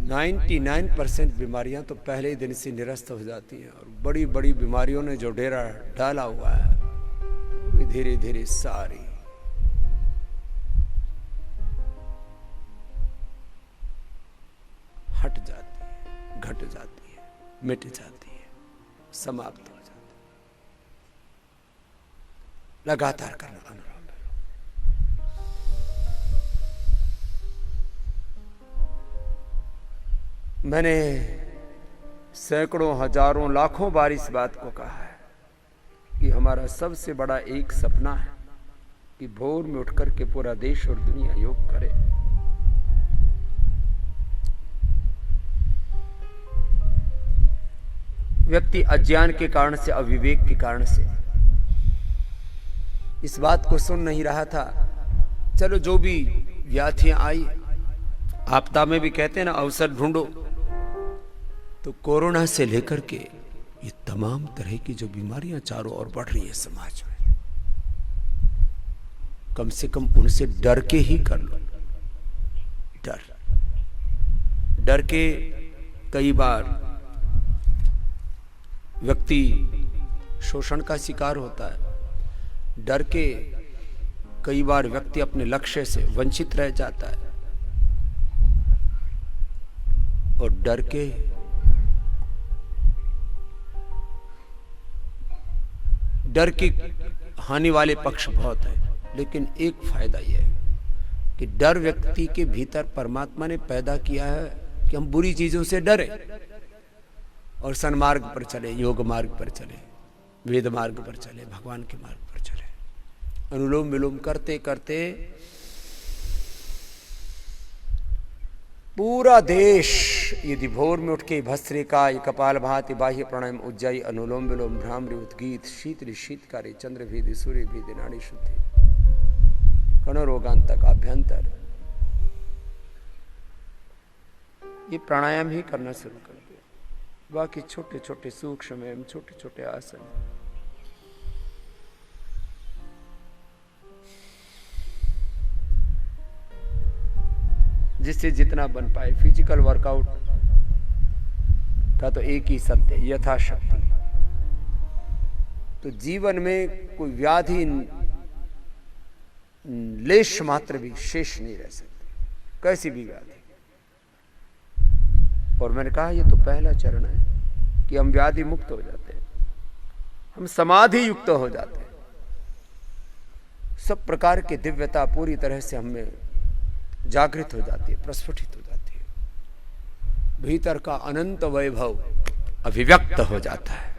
99% बीमारियां तो पहले ही दिन से निरस्त हो जाती हैं, और बड़ी बड़ी बीमारियों ने जो डेरा डाला हुआ है वो धीरे धीरे सारी हट जाती है, घट जाती है, मिट जाती है, समाप्त हो जाती है। लगातार करना अनुलोम विलोम। मैंने सैकड़ों, हजारों, लाखों बार इस बात को कहा है कि हमारा सबसे बड़ा एक सपना है कि भोर में उठकर के पूरा देश और दुनिया योग करे। व्यक्ति अज्ञान के कारण से, अविवेक के कारण से इस बात को सुन नहीं रहा था। चलो, जो भी व्याधियां आई, आपदा में भी कहते हैं ना, अवसर ढूंढो, तो कोरोना से लेकर के ये तमाम तरह की जो बीमारियां चारों ओर बढ़ रही है समाज में, कम से कम उनसे डर के ही कर लो। डर के कई बार व्यक्ति शोषण का शिकार होता है, डर के कई बार व्यक्ति अपने लक्ष्य से वंचित रह जाता है, और डर के हानि वाले पक्ष बहुत है, लेकिन एक फायदा यह है कि डर व्यक्ति के भीतर परमात्मा ने पैदा किया है कि हम बुरी चीजों से डरे और सन्मार्ग पर चले, योग मार्ग पर चले, वेद मार्ग पर चले, भगवान के मार्ग पर चले। अनुलोम विलोम करते करते पूरा देश यदि भोर में उठ के भस्त्रिका, कपालभाति, बाह्य प्राणायाम, उज्जाई, अनुलोम विलोम, भ्रामरी, उद्गीत, शीतल शीतकारी, चंद्र भेदी, सूर्य भेदी, नाड़ी शुद्धि, कणरोगांतक, आभ्यंतर, ये प्राणायाम ही करना शुरू कर दिया। बाकी छोटे छोटे सूक्ष्म एवं छोटे छोटे आसन, जिससे जितना बन पाए। फिजिकल वर्कआउट का तो एक ही सत्य, यथाशक्ति। तो जीवन में कोई व्याधि लेश मात्र भी शेष नहीं रह सकती, कैसी भी व्याधि। और मैंने कहा ये तो पहला चरण है कि हम व्याधि मुक्त हो जाते हैं, हम समाधि युक्त हो जाते हैं, सब प्रकार की दिव्यता पूरी तरह से हमें जागृत हो जाती है, प्रस्फुटित हो जाती है, भीतर का अनंत वैभव अभिव्यक्त हो जाता है।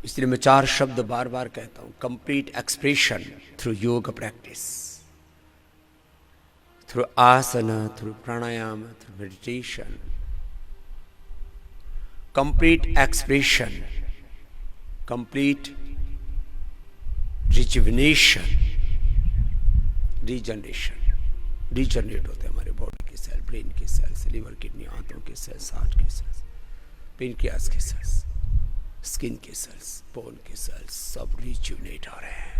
इसलिए मैं 4 शब्द बार बार कहता हूं, complete expression through yoga practice, through asana, through pranayama, through meditation. Complete expression, complete rejuvenation, regeneration. Regenerate होते हैं हमारे बॉडी के सेल, ब्रेन के सेल्स, लिवर, किडनी, आंतों के सेल्स, हार्ट के सेल्स, पेनक्रियास के सेल्स, स्किन के सेल्स, बोन के सेल्स, सब रिजुविनेट हो रहे हैं।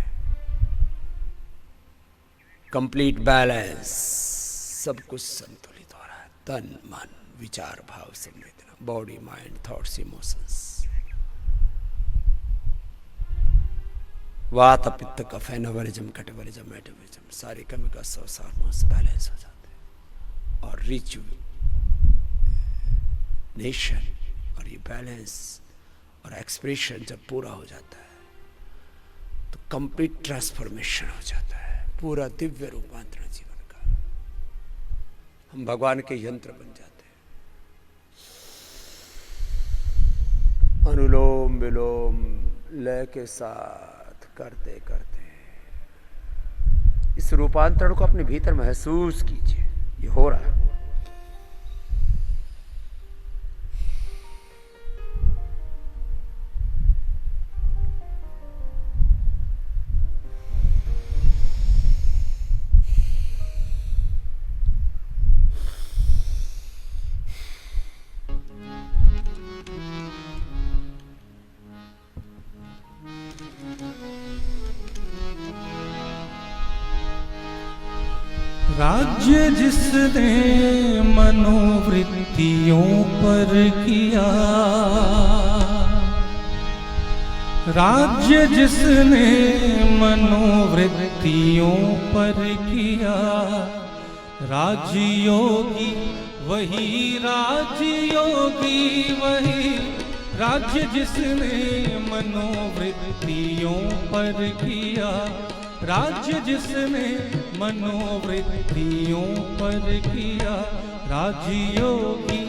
कंप्लीट बैलेंस, सब कुछ संतुलित हो रहा है। तन, मन, विचार, भाव, संवेदना, बॉडी, माइंड, थॉट्स, इमोशंस, वात, पित्त, कफ, नवरजम, कटवरजम, मेटाबॉलिज्म, सारे केमिकल हार्मोन्स बैलेंस हो जाते हैं। और रिजुविनेशन और ये बैलेंस और एक्सप्रेशन जब पूरा हो जाता है तो कंप्लीट ट्रांसफॉर्मेशन हो जाता है, पूरा दिव्य रूपांतरण जीवन का। हम भगवान के यंत्र बन जाते हैं। अनुलोम विलोम लय के साथ करते करते इस रूपांतरण को अपने भीतर महसूस कीजिए, ये हो रहा है। राज्य जिसने मनोवृत्तियों पर किया, राज्य जिसने मनोवृत्तियों पर किया, राजयोगी वही, राजयोगी वही, राज्य जिसने मनोवृत्तियों पर किया, राज्य जिसने मनोवृत्तियों पर किया, राजयोगी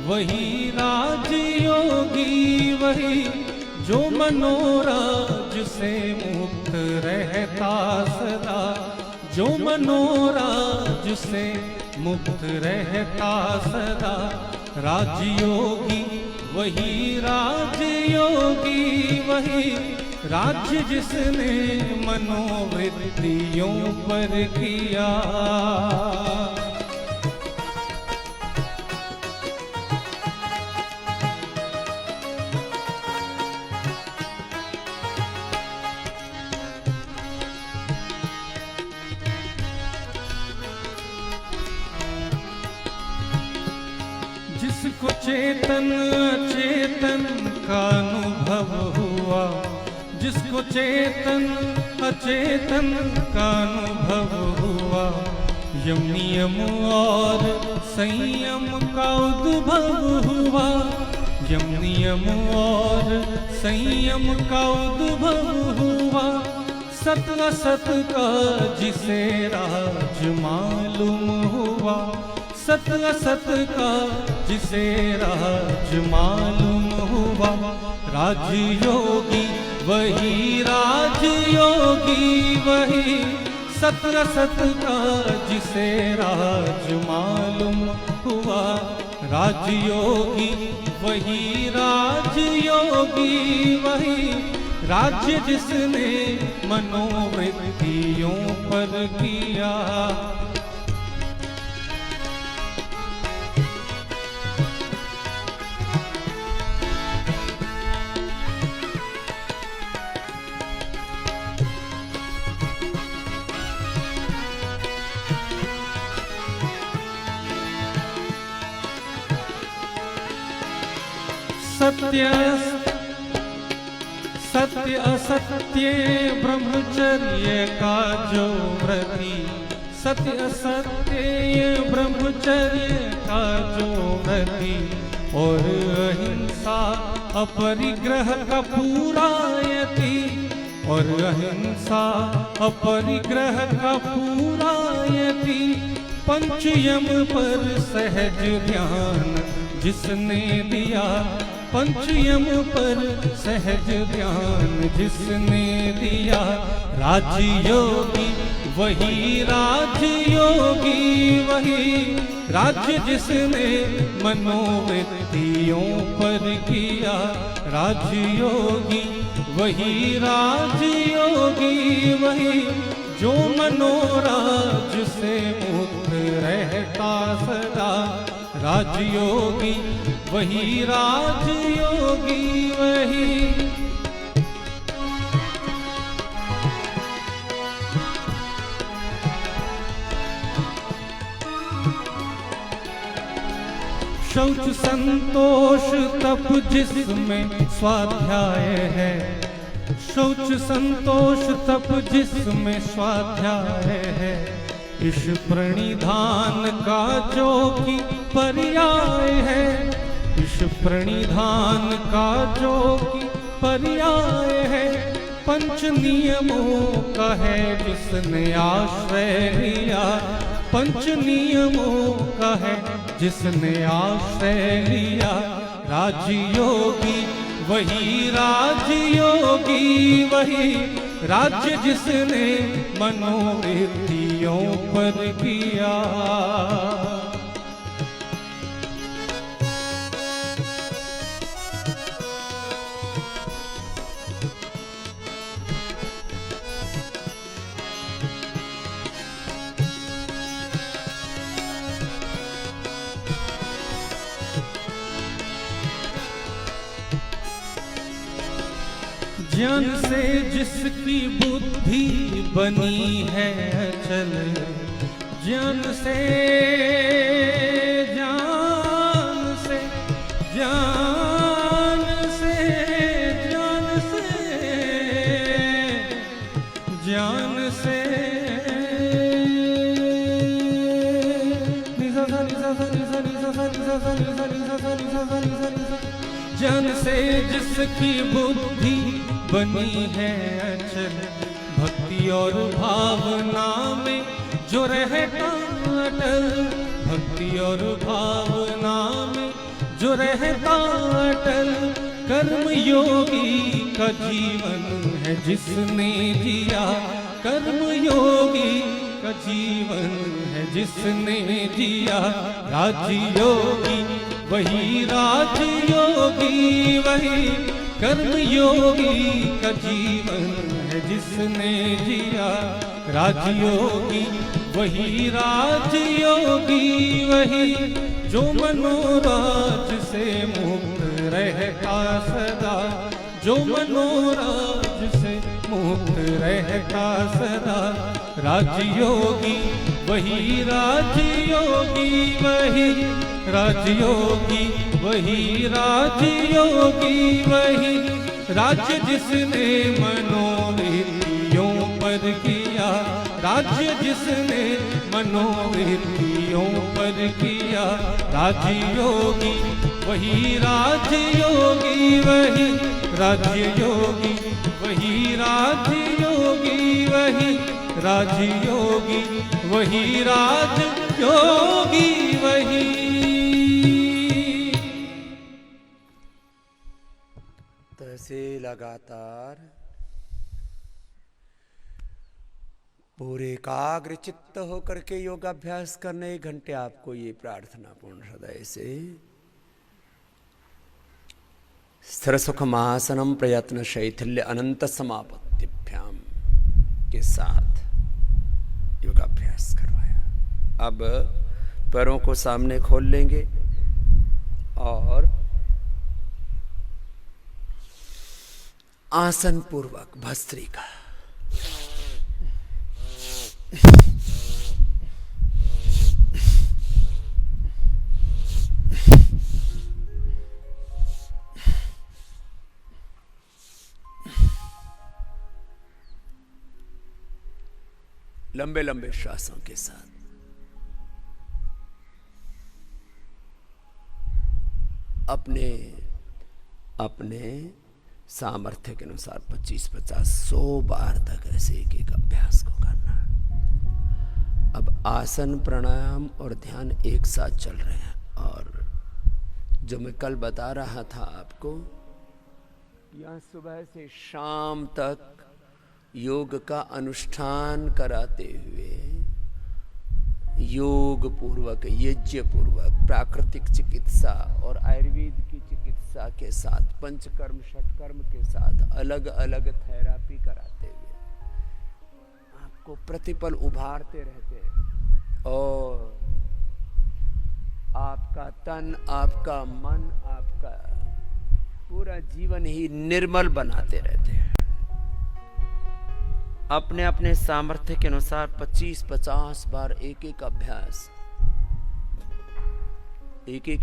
वही, राजयोगी वही, जो मनोराज से मुक्त रहता सदा, जो मनोराज से मुक्त रहता सदा, राजयोगी वही, राजयोगी वही, राज्य जिसने मनोवृत्तियों पर किया। जिसको चेतन अचेतन का अनुभव हुआ, जिसको चेतन अचेतन का अनुभव हुआ, यम नियम और संयम का उद्भव हुआ, यम नियम और संयम का उद्भव हुआ, सत असत का जिसे राज मालूम हुआ, सत असत का जिसे राज मालूम हुआ। राजयोगी वही, राजयोगी वही, सत असत का जिसे राज मालूम हुआ। राजयोगी वही, राजयोगी वही, राज्य जिसने मनोवृत्तियों पर किया। सत्य सत्य असत्य ब्रह्मचर्य का जो व्रती, सत्य असत्य ब्रह्मचर्य का जो व्रती, और अहिंसा अपरिग्रह का पूरा यति, और अहिंसा अपरिग्रह का पूरा यति। पंचयम पर सहज ध्यान जिसने दिया, पंचयम पर सहज ध्यान जिसने दिया। राजयोगी वही, राजयोगी वही, राज्य जिसने मनोवृत्तियों पर किया। राजयोगी वही, राजयोगी वही, जो मनोराज से मुक्त रहता सदा। राजयोगी वही, राजयोगी वही। शौच संतोष तप जिसमें स्वाध्याय है, शौच संतोष तप जिसमें स्वाध्याय है। इस प्रणिधान का जो कि पर्याय है, इस प्रणिधान का जो कि पर्याय है। पंच नियमों का है जिसने आश्रय लिया, पंच नियमों का है जिसने आश्रय लिया। राजयोगी वही, राजयोगी वही, राज्य जिसने मनोवृत्तियों पर किया। ज्ञान से जिसकी बुद्धि बनी है अचल, ज्ञान से, ज्ञान से, ज्ञान से, ज्ञान से, ज्ञान से, ज्ञान से जिसकी बुद्धि बनी है अचल, भक्ति और भावना में जो रहता अटल, भक्ति और भावना में जो रहता अटल। कर्म योगी का जीवन है जिसने जिया, कर्म योगी का जीवन है जिसने जिया। राजयोगी वही, राजयोगी वही, कर्म योगी का जीवन है जिसने जिया। राजयोगी वही, राजयोगी वही, जो मनोराज से मुक्त रहता सदा, जो मनोराज से मुक्त रहता सदा। राजयोगी वही, राजयोगी वही, राजयोगी वही, राजयोगी वही, राज्य जिसने मनोवृत्तियों पर किया। राज्य जिसने मनोवृत्तियों पर किया। राजयोगी वही राज्य योगी, वही राज्य योगी, वही राज्य योगी, वही राज्य योगी, वही राज्य योगी, वही। तो ऐसे लगातार पूरे एकाग्र चित्त होकर के योगाभ्यास करने 1 घंटे आपको ये प्रार्थना पूर्ण हृदय से स्थिर सुखमासनम प्रयत्न शैथिल्य अनंत समापत्तिभ्याम के साथ योगाभ्यास करवाया। अब पैरों को सामने खोल लेंगे और आसन पूर्वक भस्त्रिका, लंबे लंबे श्वासों के साथ अपने अपने सामर्थ्य के अनुसार 25, 50, 100 बार तक ऐसे एक अभ्यास को करना। अब आसन, प्राणायाम और ध्यान एक साथ चल रहे हैं। और जो मैं कल बता रहा था आपको, यहाँ सुबह से शाम तक योग का अनुष्ठान कराते हुए योग पूर्वक, यज्ञ पूर्वक, प्राकृतिक चिकित्सा और आयुर्वेद की चिकित्सा के साथ, पंचकर्म षटकर्म के साथ अलग अलग थेरापी कराते हुए आपको प्रतिपल उभारते रहते हैं और आपका तन, आपका मन, आपका पूरा जीवन ही निर्मल बनाते रहते हैं। अपने अपने सामर्थ्य के अनुसार 25-50 बार एक एक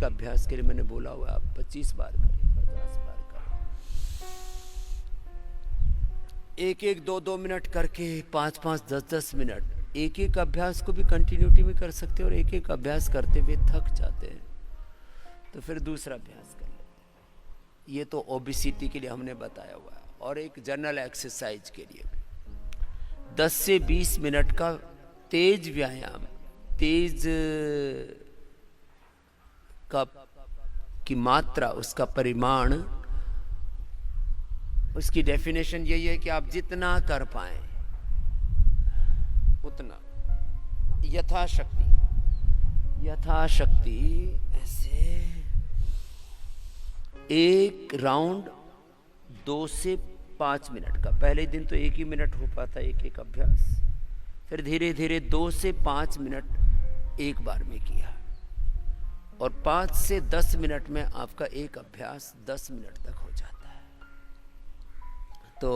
अभ्यास के लिए मैंने बोला हुआ, आप 25 बार करें, 50 बार करें, 1-1, 2-2 मिनट करके 5-5, 10-10 मिनट एक एक अभ्यास को भी कंटिन्यूटी में कर सकते हैं। और एक एक अभ्यास करते हुए थक जाते हैं तो फिर दूसरा अभ्यास कर लेते हैं। ये तो ओबेसिटी के लिए हमने बताया हुआ है। और एक जनरल एक्सरसाइज के लिए 10 से 20 मिनट का तेज व्यायाम, तेज की मात्रा, उसका परिमाण, उसकी डेफिनेशन यही है कि आप जितना कर पाए उतना, यथाशक्ति ऐसे एक राउंड 2 से 5 मिनट का। पहले दिन तो 1 ही मिनट हो पाता एक एक अभ्यास, फिर धीरे धीरे 2 से 5 मिनट एक बार में किया और 5 से 10 मिनट में आपका एक अभ्यास 10 मिनट तक हो जाता है। तो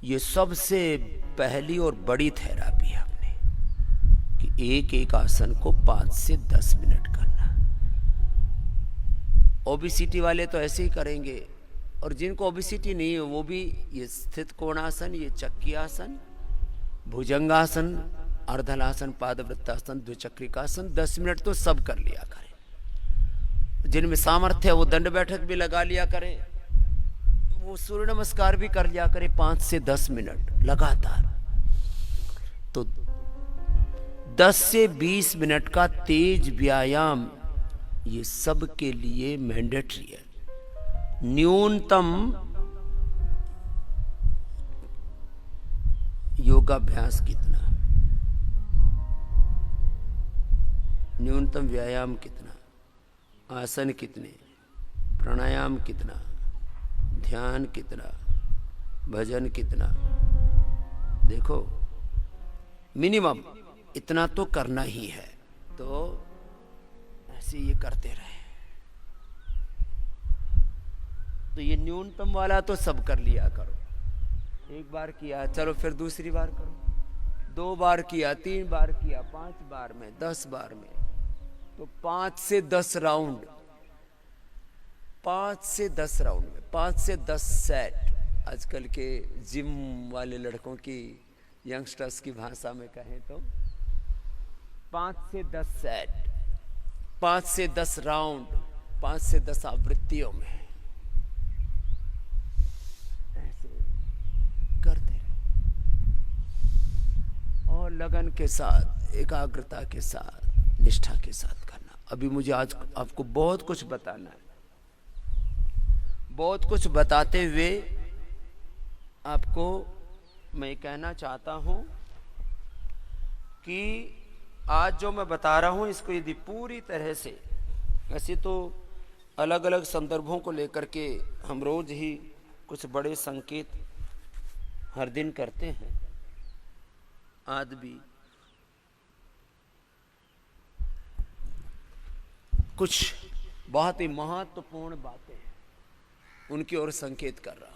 ये सबसे पहली और बड़ी थेरापी है अपने, कि एक एक आसन को 5 से 10 मिनट करना। ओबेसिटी वाले तो ऐसे ही करेंगे, और जिनको ओबेसिटी नहीं है वो भी ये स्थित कोणासन, ये चक्की आसन, भुजंगासन, अर्धलासन, पादवृत्तासन, द्विचक्रिकासन 10 मिनट तो सब कर लिया करें। जिनमें सामर्थ्य है वो दंड बैठक भी लगा लिया करें, वो सूर्य नमस्कार भी कर लिया करें 5 से 10 मिनट लगातार। तो 10 से 20 मिनट का तेज व्यायाम ये सब के लिए मैंडेटरी है। न्यूनतम योगाभ्यास कितना, न्यूनतम व्यायाम कितना, आसन कितने, प्राणायाम कितना, ध्यान कितना, भजन कितना, देखो मिनिमम इतना तो करना ही है। तो ऐसे ये करते रहे। तो ये न्यूनतम वाला तो सब कर लिया करो। एक बार किया, चलो फिर दूसरी बार करो, 2 बार किया, 3 बार किया, 5 बार में, 10 बार में, तो 5 से 10 राउंड, 5 से 10 राउंड में 5 से 10 सेट। आजकल के जिम वाले लड़कों की, यंगस्टर्स की भाषा में कहें तो 5 से 10 सेट, 5 से 10 राउंड, 5 से 10 आवृत्तियों में ऐसे करते रहे और लगन के साथ, एकाग्रता के साथ, निष्ठा के साथ करना। अभी मुझे आज आपको बहुत कुछ बताना है। बहुत कुछ बताते हुए आपको मैं कहना चाहता हूं कि आज जो मैं बता रहा हूं इसको यदि पूरी तरह से, वैसे तो अलग अलग संदर्भों को लेकर के हम रोज ही कुछ बड़े संकेत हर दिन करते हैं, आज भी कुछ बहुत ही महत्वपूर्ण बातें हैं, उनकी ओर संकेत कर रहा हूं।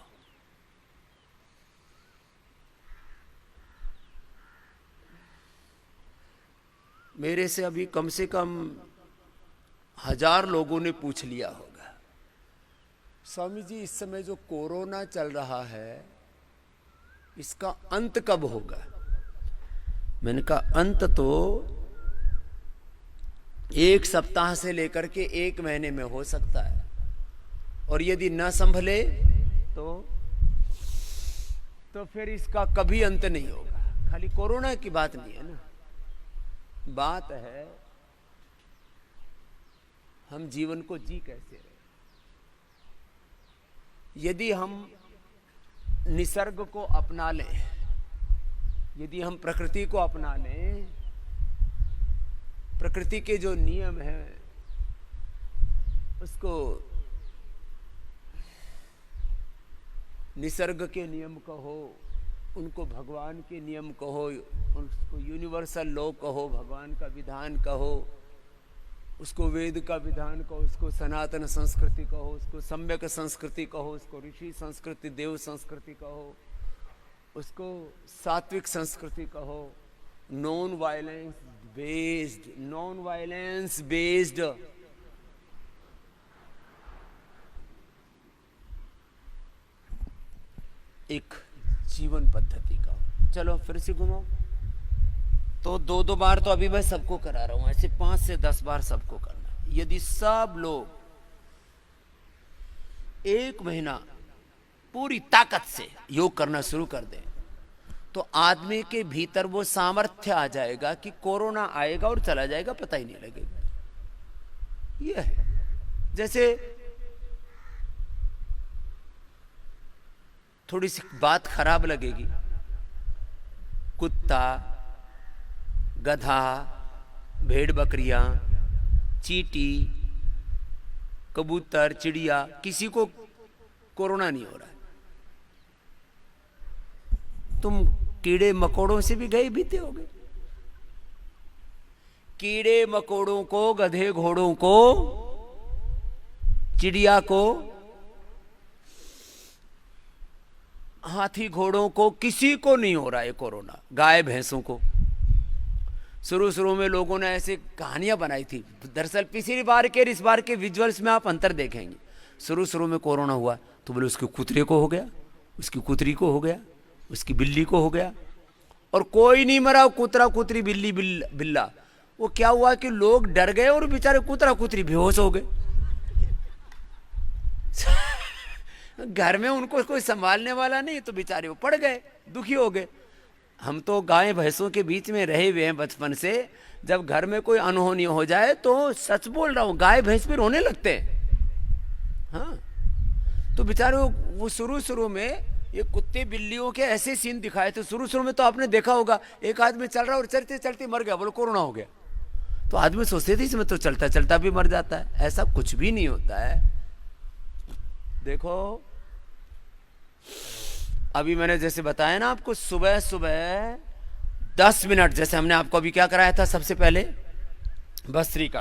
मेरे से अभी कम से कम 1000 लोगों ने पूछ लिया होगा, स्वामी जी इस समय जो कोरोना चल रहा है इसका अंत कब होगा? मैंने कहा अंत तो 1 सप्ताह से लेकर के 1 महीने में हो सकता है, और यदि न संभले तो फिर इसका कभी अंत नहीं होगा। खाली कोरोना की बात नहीं है ना, बात है हम जीवन को जी कैसे रहे। यदि हम निसर्ग को अपना लें, यदि हम प्रकृति को अपना लें, प्रकृति के जो नियम हैं उसको निसर्ग के नियम कहो, उनको भगवान के नियम कहो, उसको यूनिवर्सल लॉ कहो, भगवान का विधान कहो, उसको वेद का विधान कहो, उसको सनातन संस्कृति कहो, उसको सम्यक संस्कृति कहो, उसको ऋषि संस्कृति, देव संस्कृति कहो, उसको सात्विक संस्कृति कहो, नॉन वायलेंस बेस्ड एक जीवन पद्धति का। चलो फिर से घुमाओ तो 2-2 बार तो अभी मैं सबको करा रहा हूं, ऐसे 5 से 10 बार सबको करना। यदि सब लोग 1 महीना पूरी ताकत से योग करना शुरू कर दें तो आदमी के भीतर वो सामर्थ्य आ जाएगा कि कोरोना आएगा और चला जाएगा, पता ही नहीं लगेगा। यह है जैसे थोड़ी सी बात खराब लगेगी, कुत्ता, गधा, भेड़ बकरियां, चींटी, कबूतर, चिड़िया, किसी को कोरोना नहीं हो रहा है। तुम कीड़े मकोड़ों से भी गए बीते होगे। कीड़े मकोड़ों को, गधे घोड़ों को, चिड़िया को, हाथी घोड़ों को, किसी को नहीं हो रहा है कोरोना। गाय भैंसों को शुरू में लोगों ने ऐसे कहानियां बनाई थी। दरअसल पिछली बार के इस बार के विजुअल्स में आप अंतर देखेंगे। शुरू में कोरोना हुआ तो बोले उसके कुतरे को हो गया, उसकी कुतरी को हो गया, उसकी बिल्ली को हो गया, और कोई नहीं मरा। कुतरा कुतरी बिल्ली बिल्ला, वो क्या हुआ कि लोग डर गए और बेचारे कुतरा कुतरी बेहोश हो गए। घर में उनको कोई संभालने वाला नहीं तो बेचारे वो पड़ गए, दुखी हो गए। हम तो गाय भैंसों के बीच में रहे हुए हैं बचपन से। जब घर में कोई अनहोनी हो जाए तो सच बोल रहा हूं, गाय भैंस भी रोने लगते हैं। हाँ, तो बेचारे वो शुरू में ये कुत्ते बिल्लियों के ऐसे सीन दिखाए थे। शुरू में तो आपने देखा होगा, एक आदमी चल रहा और चलते चलते मर गया, बोलो कोरोना हो गया। तो आदमी सोचते थे इसमें तो चलता चलता भी मर जाता है। ऐसा कुछ भी नहीं होता है। देखो अभी मैंने जैसे बताया ना आपको, सुबह 10 मिनट, जैसे हमने आपको अभी क्या कराया था सबसे पहले, भस्त्रिका।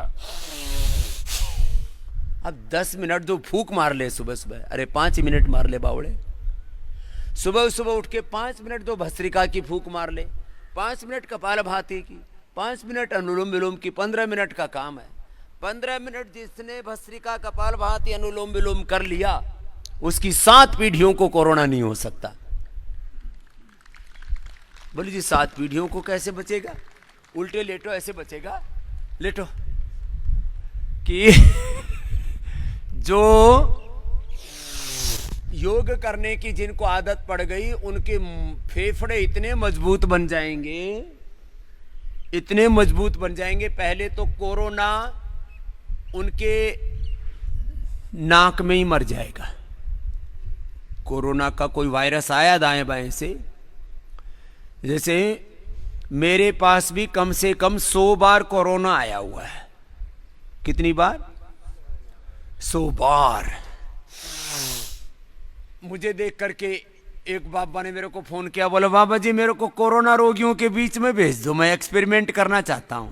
अब 10 मिनट जो फूंक मार ले सुबह, अरे 5 मिनट मार ले बावड़े। सुबह उठ के 5 मिनट दो भस्त्रिका की फूंक मार ले, 5 मिनट कपालभाति की, 5 मिनट अनुलोम विलोम की। 15 मिनट का काम है। 15 मिनट जिसने भस्त्रिका, कपालभाति, अनुलोम विलोम कर लिया, उसकी 7 पीढ़ियों को कोरोना नहीं हो सकता। बोले जी 7 पीढ़ियों को कैसे बचेगा? उल्टे लेटो, ऐसे बचेगा। लेटो कि जो योग करने की जिनको आदत पड़ गई उनके फेफड़े इतने मजबूत बन जाएंगे, इतने मजबूत बन जाएंगे। पहले तो कोरोना उनके नाक में ही मर जाएगा। कोरोना का कोई वायरस आया दाएं बाएं से, जैसे मेरे पास भी कम से कम 100 बार कोरोना आया हुआ है। कितनी बार? 100 बार। मुझे देख करके एक बाबा ने मेरे को फोन किया, बोला बाबा जी मेरे को कोरोना रोगियों के बीच में भेज दो, मैं एक्सपेरिमेंट करना चाहता हूं।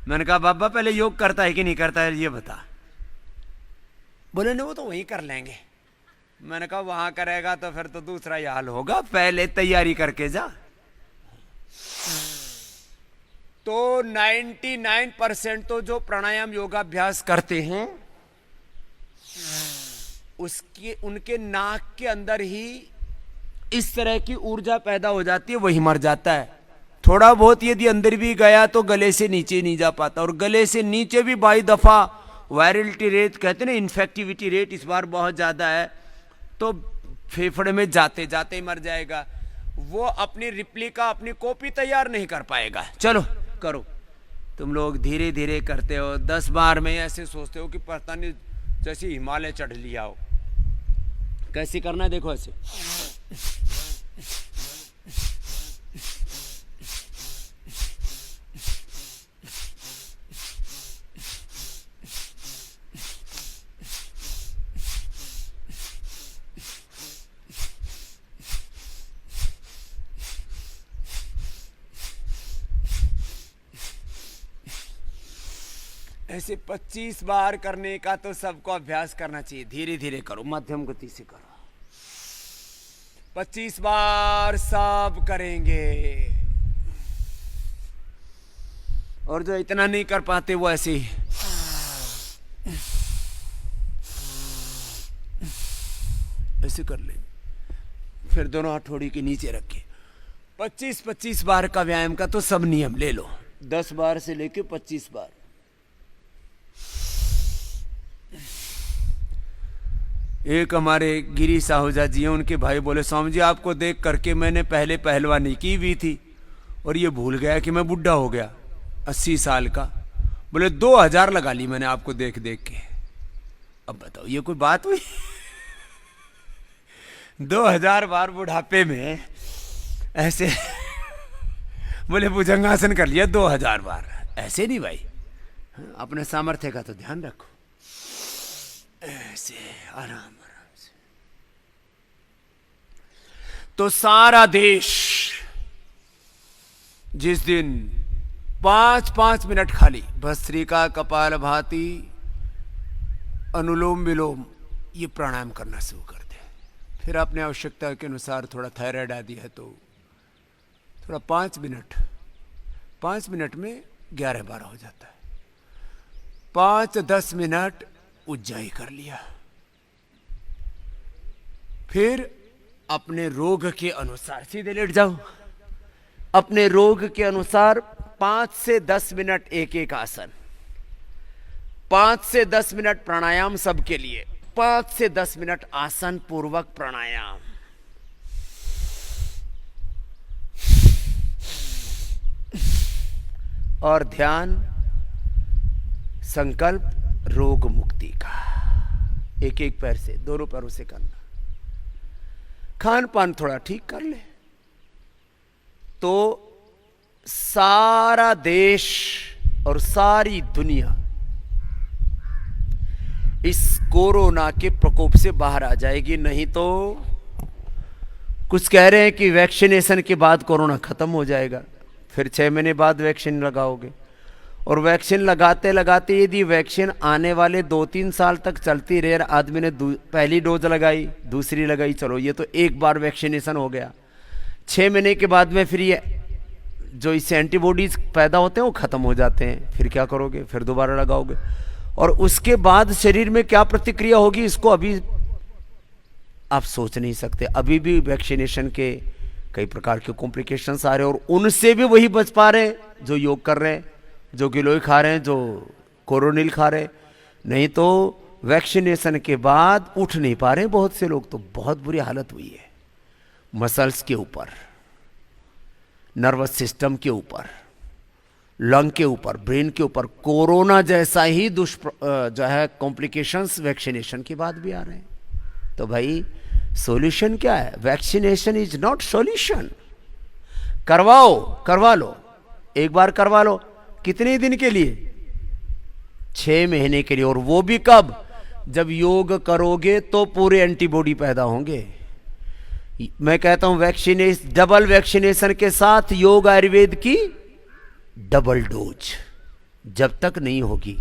मैंने कहा बाबा पहले योग करता है कि नहीं करता है ये बता। बोले नहीं वो तो वहीं कर लेंगे। मैंने कहा वहां करेगा तो फिर तो दूसरा ही हाल होगा, पहले तैयारी करके जा। तो 99% तो जो प्राणायाम योगाभ्यास करते हैं उसके उनके नाक के अंदर ही इस तरह की ऊर्जा पैदा हो जाती है, वही मर जाता है। थोड़ा बहुत यदि अंदर भी गया तो गले से नीचे नहीं जा पाता, और गले से नीचे भी 22 दफा वायरलिटी रेट कहते हैं ना, इन्फेक्टिविटी रेट इस बार बहुत ज्यादा है, तो फेफड़े में जाते जाते ही मर जाएगा। वो अपनी रिप्लिका अपनी कॉपी तैयार नहीं कर पाएगा। चलो करो, तुम लोग धीरे धीरे करते हो, 10 बार में ऐसे सोचते हो कि पता नहीं जैसे हिमालय चढ़ लिया हो। कैसे करना है देखो, ऐसे ऐसे 25 बार करने का तो सबको अभ्यास करना चाहिए। धीरे धीरे करो, मध्यम गति से करो। 25 बार सब करेंगे, और जो इतना नहीं कर पाते वो ऐसे ही ऐसे कर लेंगे। फिर दोनों हथौड़ी के नीचे रखे। 25-25 बार का व्यायाम का तो सब नियम ले लो, 10 बार से लेके 25 बार। एक हमारे गिरी साहूजा जी हैं, उनके भाई बोले स्वामी जी आपको देख करके मैंने पहले पहलवानी की हुई थी और ये भूल गया कि मैं बुढ़ा हो गया 80 साल का। बोले 2000 लगा ली मैंने आपको देख देख के। अब बताओ ये कोई बात हुई? 2000 बार बुढ़ापे में ऐसे बोले भुजंगासन कर लिया 2000 बार। ऐसे नहीं भाई, अपने सामर्थ्य का तो ध्यान रखो। ऐसे आराम आराम से। तो सारा देश जिस दिन 5-5 मिनट खाली भस्त्रिका, कपाल भाती, अनुलोम विलोम ये प्राणायाम करना शुरू कर दे। फिर अपने आवश्यकता के अनुसार थोड़ा थायराइड आदि है तो थोड़ा 5 मिनट में 11-12 हो जाता है। 5-10 मिनट उज्जाई कर लिया। फिर अपने रोग के अनुसार सीधे लेट जाओ। अपने रोग के अनुसार 5 से 10 मिनट एक एक आसन, 5 से 10 मिनट प्राणायाम सबके लिए, 5 से 10 मिनट आसन पूर्वक प्राणायाम। और ध्यान, संकल्प रोग मुक्ति का। एक एक पैर से, दोनों पैरों से करना। खान पान थोड़ा ठीक कर ले तो सारा देश और सारी दुनिया इस कोरोना के प्रकोप से बाहर आ जाएगी। नहीं तो कुछ कह रहे हैं कि वैक्सीनेशन के बाद कोरोना खत्म हो जाएगा, फिर 6 महीने बाद वैक्सीन लगाओगे। और वैक्सीन लगाते लगाते यदि वैक्सीन आने वाले 2-3 साल तक चलती रहे, आदमी ने पहली डोज लगाई, दूसरी लगाई, चलो ये तो एक बार वैक्सीनेशन हो गया। 6 महीने के बाद में फिर ये जो इससे एंटीबॉडीज पैदा होते हैं वो खत्म हो जाते हैं। फिर क्या करोगे? फिर दोबारा लगाओगे। और उसके बाद शरीर में क्या प्रतिक्रिया होगी इसको अभी आप सोच नहीं सकते। अभी भी वैक्सीनेशन के कई प्रकार के कॉम्प्लिकेशंस आ रहे हैं, और उनसे भी वही बच पा रहे हैं जो योग कर रहे हैं, जो गिलोय खा रहे हैं, जो कोरोनिल खा रहे हैं। नहीं तो वैक्सीनेशन के बाद उठ नहीं पा रहे बहुत से लोग, तो बहुत बुरी हालत हुई है मसल्स के ऊपर, नर्वस सिस्टम के ऊपर, लंग के ऊपर, ब्रेन के ऊपर। कोरोना जैसा ही जो है कॉम्प्लिकेशंस वैक्सीनेशन के बाद भी आ रहे हैं। तो भाई सॉल्यूशन क्या है? Vaccination is not solution. करवा लो, एक बार करवा लो। कितने दिन के लिए? 6 महीने के लिए। और वो भी कब? जब योग करोगे तो पूरे एंटीबॉडी पैदा होंगे। मैं कहता हूं डबल वैक्सीनेशन के साथ योग आयुर्वेद की डबल डोज जब तक नहीं होगी,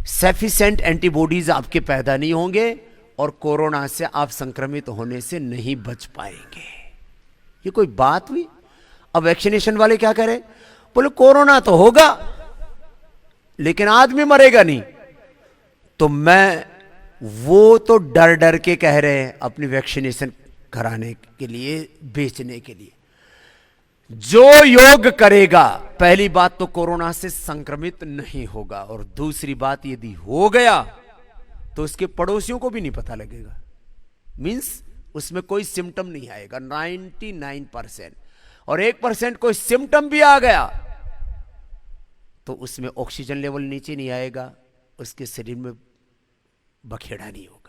सफिशिएंट एंटीबॉडीज आपके पैदा नहीं होंगे और कोरोना से आप संक्रमित होने से नहीं बच पाएंगे। ये कोई बात हुई? अब वैक्सीनेशन वाले क्या करें? बोले कोरोना तो होगा लेकिन आदमी मरेगा नहीं। तो वो तो डर डर के कह रहे हैं अपनी वैक्सीनेशन कराने के लिए, बेचने के लिए। जो योग करेगा, पहली बात तो कोरोना से संक्रमित नहीं होगा, और दूसरी बात यदि हो गया तो उसके पड़ोसियों को भी नहीं पता लगेगा। मींस उसमें कोई सिम्टम नहीं आएगा 99%। और 1% कोई सिम्टम भी आ गया तो उसमें ऑक्सीजन लेवल नीचे नहीं आएगा, उसके शरीर में बखेड़ा नहीं होगा।